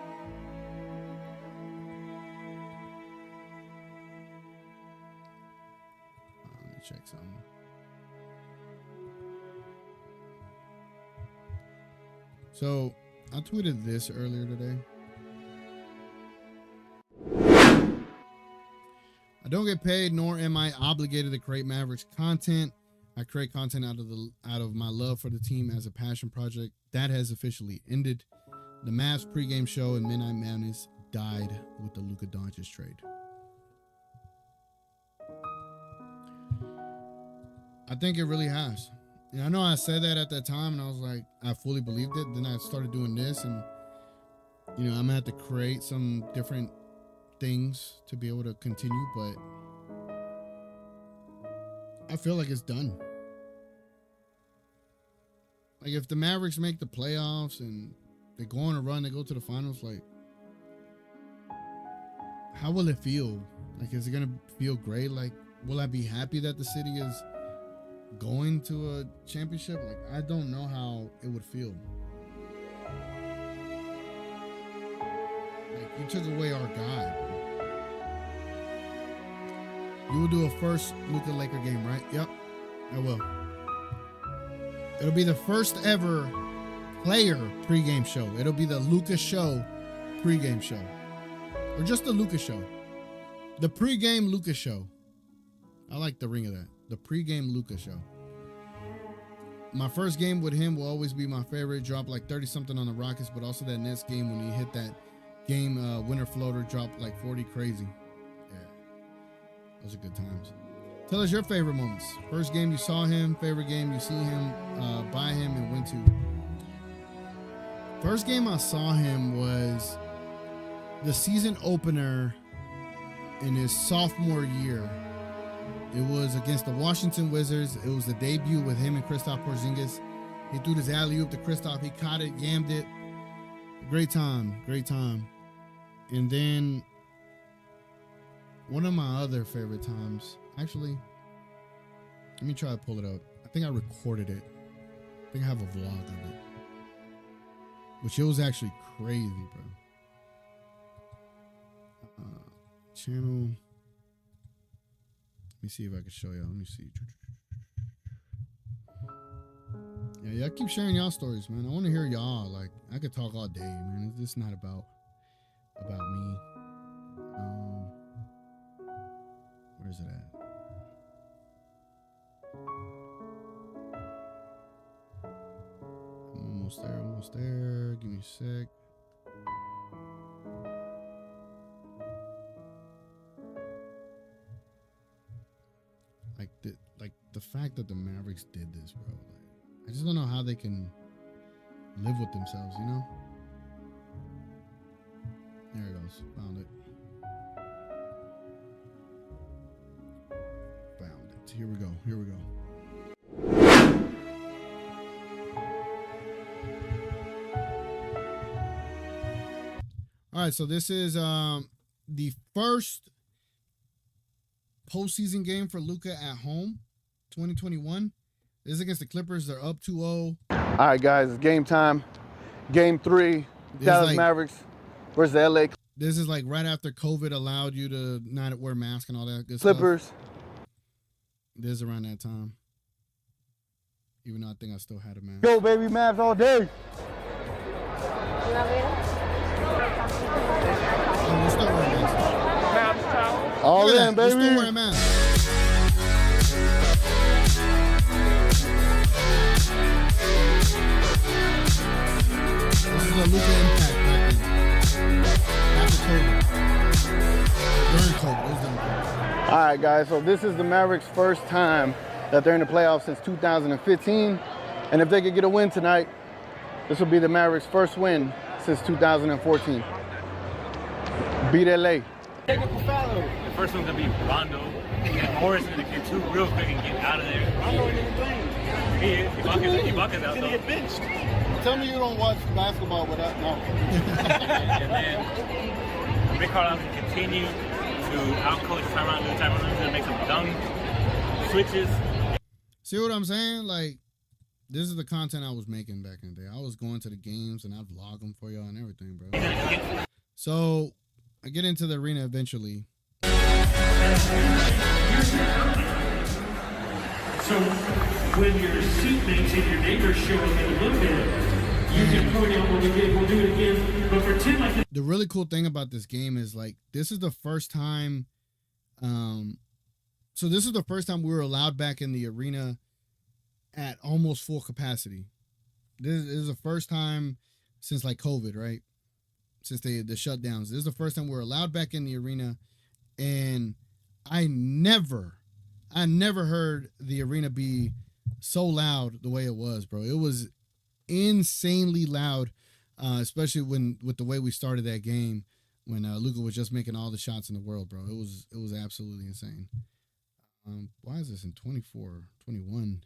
Let me check something. So, I tweeted this earlier today. I don't get paid, nor am I obligated to create Mavericks content. I create content out of my love for the team as a passion project. That has officially ended. The Mavs pregame show and Midnight Madness died with the LUKA DONCIC trade. I think it really has. And I know I said that at that time, and I was like, I fully believed it. Then I started doing this, and I'm gonna have to create some different things to be able to continue, but I feel like it's done. Like, if the Mavericks make the playoffs and they go on a run, they go to the finals, like, how will it feel? Like, is it gonna feel great? Like, will I be happy that the city is going to a championship? Like, I don't know how it would feel. Like, you took away our guy. You will do a first Luka Laker game, right? Yep, I will. It'll be the first ever player pregame show. It'll be the Luka Show pregame show. Or just the Luka Show. The pregame Luka Show. I like the ring of that. The pregame Luka Show. My first game with him will always be my favorite. Dropped like 30-something on the Rockets, but also that Nets game when he hit that game winner floater, dropped like 40 crazy. Yeah, those are good times. Tell us your favorite moments. First game you saw him, favorite game you see him, by him, and went to. First game I saw him was the season opener in his sophomore year. It was against the Washington Wizards. It was the debut with him and Kristaps Porzingis. He threw his alley-oop to Kristaps. He caught it, yammed it. Great time. And then one of my other favorite times, actually, let me try to pull it up. I think I recorded it. I think I have a vlog of it. Which it was actually crazy, bro. Channel. Let me see if I can show y'all. Let me see. Yeah, y'all keep sharing y'all stories, man. I want to hear y'all. Like, I could talk all day, man. It's not about me. Where's it at? I'm almost there. Give me a sec. The fact that the Mavericks did this, bro. Like, I just don't know how they can live with themselves, you know? There it goes. Found it. Here we go. All right, so this is the first postseason game for Luka at home, 2021. This is against the Clippers. They're up 2-0. All right, guys, it's game time. Game 3, Dallas Mavericks versus the LA This is like right after COVID allowed you to not wear masks and all that good Clippers. stuff. This is around that time. Even though I think I still had a mask. Go, baby, Mavs all day. We're still wearing masks. All in, baby. We're still wearing masks. This is a Luka impact back then. After COVID. During COVID. All right, guys, so this is the Mavericks' first time that they're in the playoffs since 2015. And if they could get a win tonight, this will be the Mavericks' first win since 2014. Beat LA. The first one's going to be Rondo. Morris is going to get two real quick and get out of there. Rondo ain't even playing. He is. Ibaka's out, though. He's going to get benched. Tell me you don't watch basketball without no. And then Rick Carlisle can continue to outcoach Tyronn Lue. Tyronn Lue's going to make some dumb switches. See what I'm saying? Like, this is the content I was making back in the day. I was going to the games and I'd vlog them for y'all and everything, bro. So I get into the arena eventually. So when your seatmates and your neighbors show up and look at it, you can point out what we did, we'll do it again, but pretend like this. The really cool thing about this game is, like, this is the first time, so this is the first time we were allowed back in the arena at almost full capacity. This is the first time since, like, COVID, right? Since the shutdowns. This is the first time we were allowed back in the arena, and I never heard the arena be so loud the way it was, bro. It was insanely loud, especially with the way we started that game when Luka was just making all the shots in the world, bro. It was absolutely insane. Why is this in 24, 21?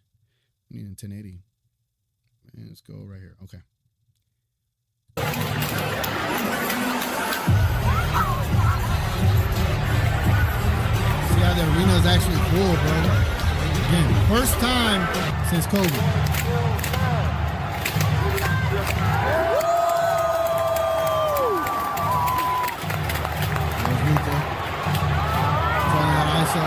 We need in 1080. And let's go right here. Okay. See how the arena is actually full, bro. Again, first time since COVID. There's Luka. Trying out ISO.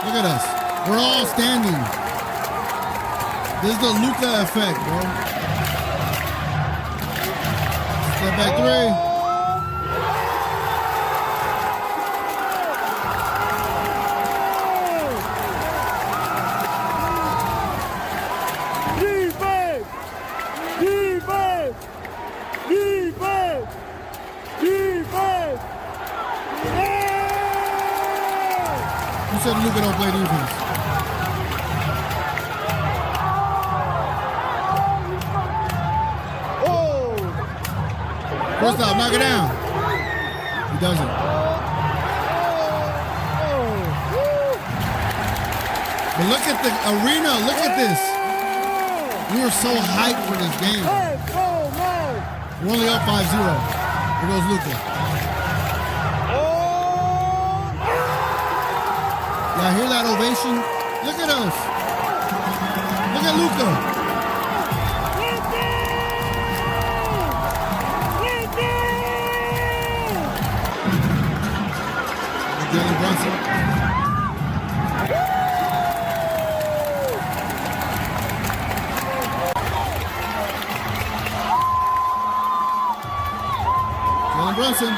Look at us. We're all standing. This is the Luka effect, bro. Step back three. Defense! Defense! Defense! Defense! Who said Luka don't play defense? Kristaps, knock it down. He doesn't. But look at the arena. Look at this. We were so hyped for this game. We're only up 5-0. Here goes Luka. Yeah, hear that ovation? Look at us. Look at Luka. Jalen Brunson. Jalen Brunson.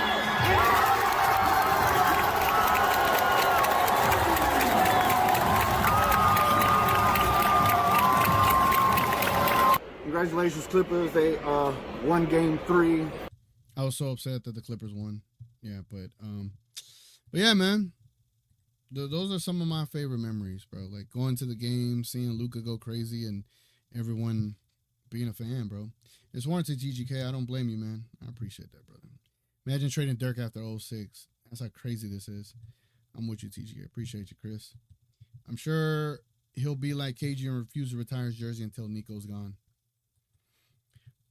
Congratulations, Clippers. They won game 3. I was so upset that the Clippers won. Yeah, but yeah, man. Those are some of my favorite memories, bro. Like going to the game, seeing Luka go crazy, and everyone being a fan, bro. It's warranted, TGK. I don't blame you, man. I appreciate that, brother. Imagine trading Dirk after 06. That's how crazy this is. I'm with you, TGK. Appreciate you, Chris. I'm sure he'll be like KG and refuse to retire his jersey until Nico's gone.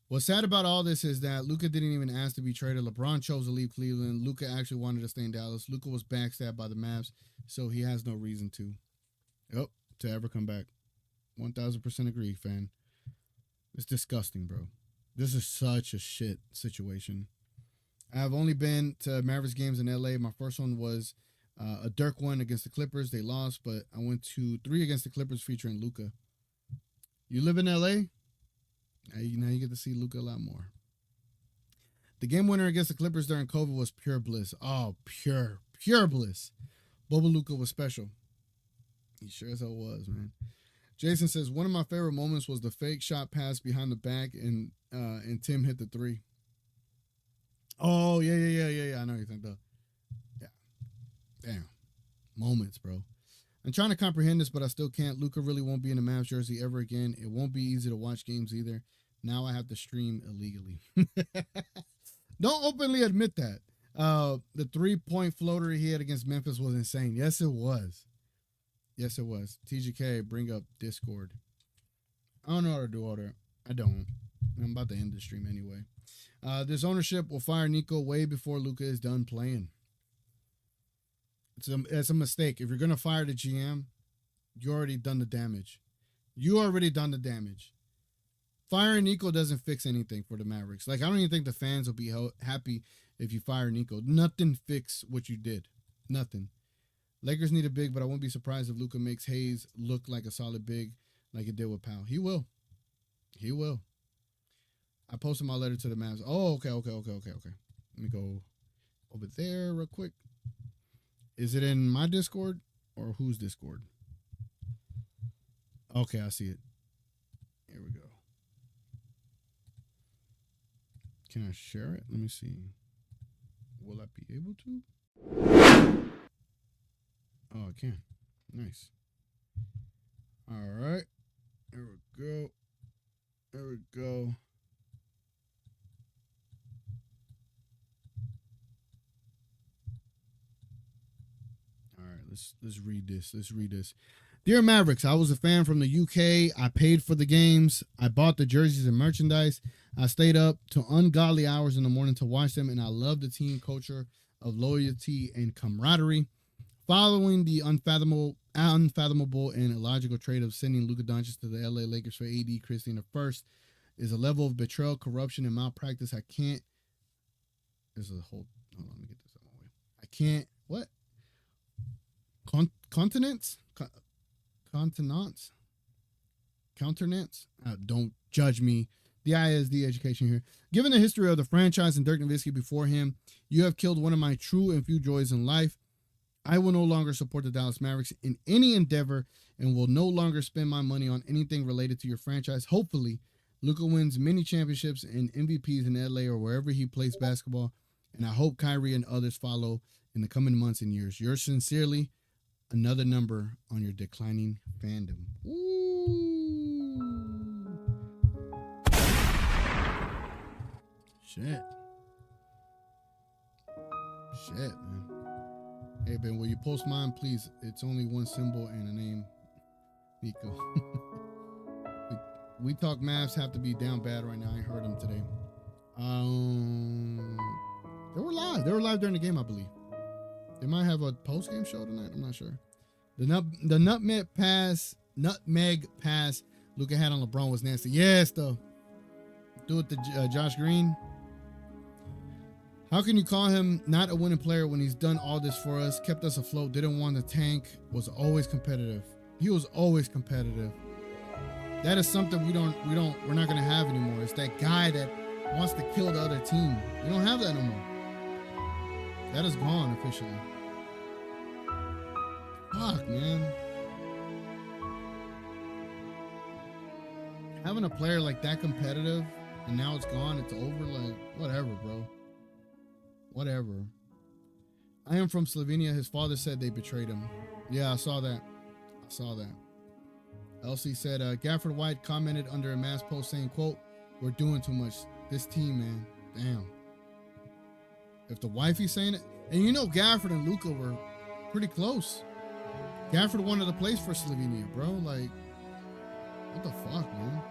What's sad about all this is that Luka didn't even ask to be traded. LeBron chose to leave Cleveland. Luka actually wanted to stay in Dallas. Luka was backstabbed by the Mavs, so he has no reason to ever come back. 1,000% agree, fan. It's disgusting, bro. This is such a shit situation. I've only been to Mavericks games in LA. My first one was a Dirk one against the Clippers. They lost, but I went to 3 against the Clippers featuring Luka. You live in LA? Now you get to see Luka a lot more. The game winner against the Clippers during COVID was pure bliss. Oh, pure bliss. Boba Luka was special. He sure as hell was, man. Jason says, one of my favorite moments was the fake shot pass behind the back and Tim hit the 3. Oh, yeah. I know you think though. Yeah. Damn. Moments, bro. I'm trying to comprehend this, but I still can't. Luka really won't be in a Mavs jersey ever again. It won't be easy to watch games either. Now I have to stream illegally. Don't openly admit that. The 3-point floater he had against Memphis was insane. Yes, it was. TGK, bring up Discord. I don't know how to do all that. I don't. I'm about to end the stream anyway. This ownership will fire Nico way before Luka is done playing. It's a mistake. If you're going to fire the GM, you already done the damage. Firing Nico doesn't fix anything for the Mavericks. Like, I don't even think the fans will be happy if you fire Nico. Nothing fix what you did. Nothing. Lakers need a big, but I won't be surprised if Luka makes Hayes look like a solid big like it did with Powell. He will. I posted my letter to the Mavs. Oh, okay. Let me go over there real quick. Is it in my Discord or whose Discord? Okay, I see it. Here we go. Can I share it? Let me see. Will I be able to? Oh, I can. Nice. All right. There we go. All right, let's read this. Dear Mavericks, I was a fan from the UK. I paid for the games. I bought the jerseys and merchandise. I stayed up to ungodly hours in the morning to watch them, and I love the team culture of loyalty and camaraderie. Following the unfathomable and illogical trade of sending Luka Doncic to the LA Lakers for AD Christie first is a level of betrayal, corruption, and malpractice I can't. There's a whole. Hold on, let me get this out of my way. I can't. What? Continents? Countenance? Don't judge me. The ISD education here. Given the history of the franchise and Dirk Nowitzki before him, you have killed one of my true and few joys in life. I will no longer support the Dallas Mavericks in any endeavor and will no longer spend my money on anything related to your franchise. Hopefully, Luka wins many championships and MVPs in LA or wherever he plays basketball, and I hope Kyrie and others follow in the coming months and years. Yours sincerely, another number on your declining fandom. Ooh. Shit. Shit, man. Hey, Ben, will you post mine, please? It's only one symbol and a name. Nico. we talk Mavs have to be down bad right now. I ain't heard them today. They were live. They were live during the game, I believe. They might have a post-game show tonight. I'm not sure. The nutmeg pass Luka had on LeBron was nasty. Yes, though. Do it to Josh Green. How can you call him not a winning player when he's done all this for us, kept us afloat, didn't want to tank, was always competitive. He was always competitive. That is something we're not gonna have anymore. It's that guy that wants to kill the other team. We don't have that no more. That is gone officially. Fuck, man. Having a player like that competitive and now it's gone, it's over, like, whatever, bro. Whatever. I am from Slovenia. His father said they betrayed him. Yeah, I saw that. Elsie said, Gafford White commented under a mass post saying, quote, "We're doing too much. This team, man. Damn." If the wifey's saying it, and you know Gafford and Luka were pretty close. Gafford wanted to place for Slovenia, bro. Like, what the fuck, man?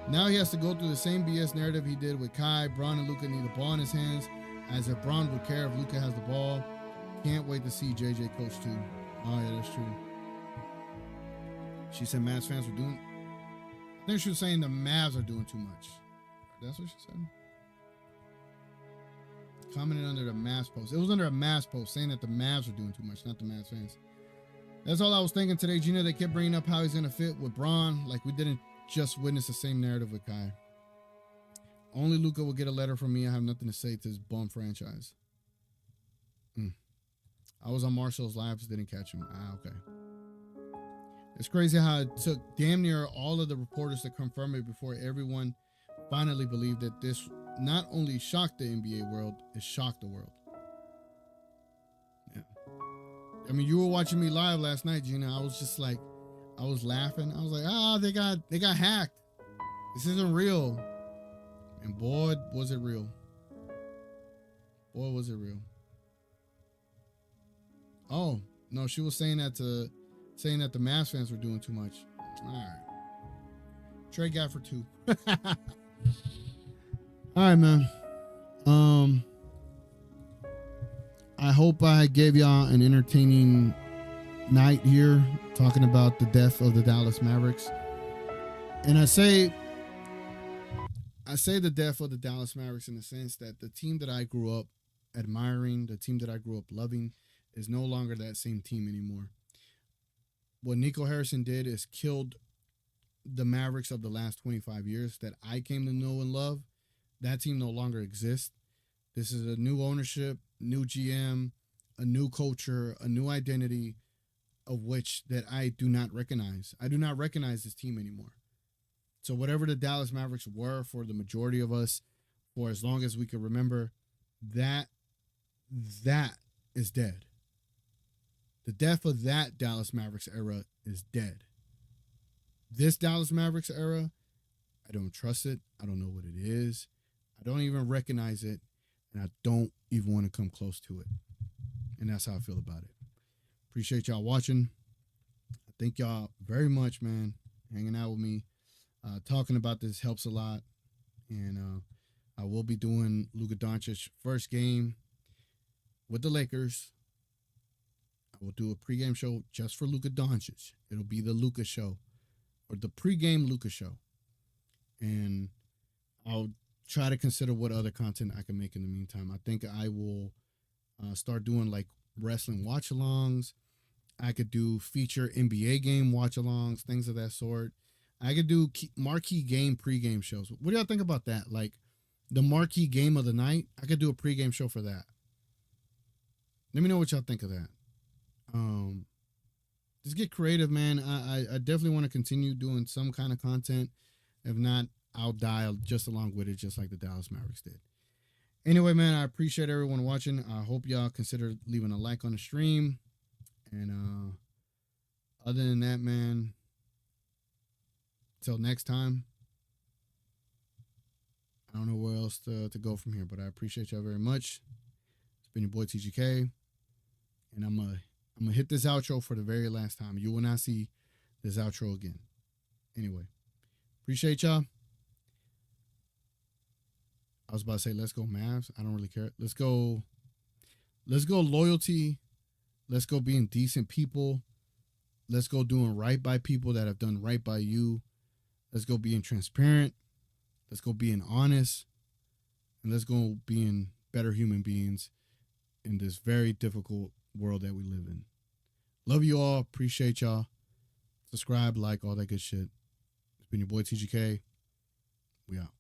Now he has to go through the same BS narrative he did with Kai. Braun and Luka need the ball in his hands, as if Braun would care if Luka has the ball. Can't wait to see JJ coach too. Oh yeah, that's true. She said Mavs fans were doing. I think she was saying the Mavs are doing too much. That's what she said. Commented under the Mavs post. It was under a Mavs post saying that the Mavs were doing too much, not the Mavs fans. That's all I was thinking today, Gina. They kept bringing up how he's gonna fit with Braun, like we didn't just witness the same narrative with Kai. Only Luka will get a letter from me. I have nothing to say to this bum franchise. I was on Marshall's lives, didn't catch him. Okay. It's crazy how it took damn near all of the reporters to confirm it before everyone finally believed that this not only shocked the NBA world, it shocked the world. Yeah. I mean, you were watching me live last night, Gina. I was just like, I was laughing. I was like, they got hacked. This isn't real. And boy, was it real. Boy, was it real. Oh, no, she was saying that the Mavs fans were doing too much. All right. Trade guy for 2. All right, man. I hope I gave y'all an entertaining night here talking about the death of the Dallas Mavericks. And I say the death of the Dallas Mavericks in the sense that the team that I grew up admiring, the team that I grew up loving, is no longer that same team anymore. What Nico Harrison did is killed the Mavericks of the last 25 years that I came to know and love. That team no longer exists. This is a new ownership, new GM, a new culture, a new identity of which that I do not recognize. I do not recognize this team anymore. So whatever the Dallas Mavericks were for the majority of us, for as long as we can remember, that is dead. The death of that Dallas Mavericks era is dead. This Dallas Mavericks era, I don't trust it. I don't know what it is. I don't even recognize it. And I don't even want to come close to it. And that's how I feel about it. Appreciate y'all watching. I thank y'all very much, man. Hanging out with me. Talking about this helps a lot. And I will be doing Luka Doncic first game with the Lakers. I will do a pregame show just for Luka Doncic. It'll be the Luka show or the pregame Luka show. And I'll try to consider what other content I can make in the meantime. I think I will start doing like wrestling watch-alongs. I could do feature NBA game watch-alongs, things of that sort. I could do marquee game pregame shows. What do y'all think about that? Like the marquee game of the night, I could do a pregame show for that. Let me know what y'all think of that. Just get creative, man. I definitely want to continue doing some kind of content. If not, I'll die just along with it, just like the Dallas Mavericks did. Anyway, man, I appreciate everyone watching. I hope y'all consider leaving a like on the stream. And other than that, man, till next time, I don't know where else to go from here, but I appreciate y'all very much. It's been been your boy TGK, and I'm gonna hit this outro for the very last time. You will not see this outro again. Anyway, appreciate y'all. I was about to say, let's go Mavs. I don't really care. Let's go loyalty. Let's go being decent people. Let's go doing right by people that have done right by you. Let's go being transparent. Let's go being honest. And let's go being better human beings in this very difficult world that we live in. Love you all. Appreciate y'all. Subscribe, like, all that good shit. It's been your boy TGK. We out.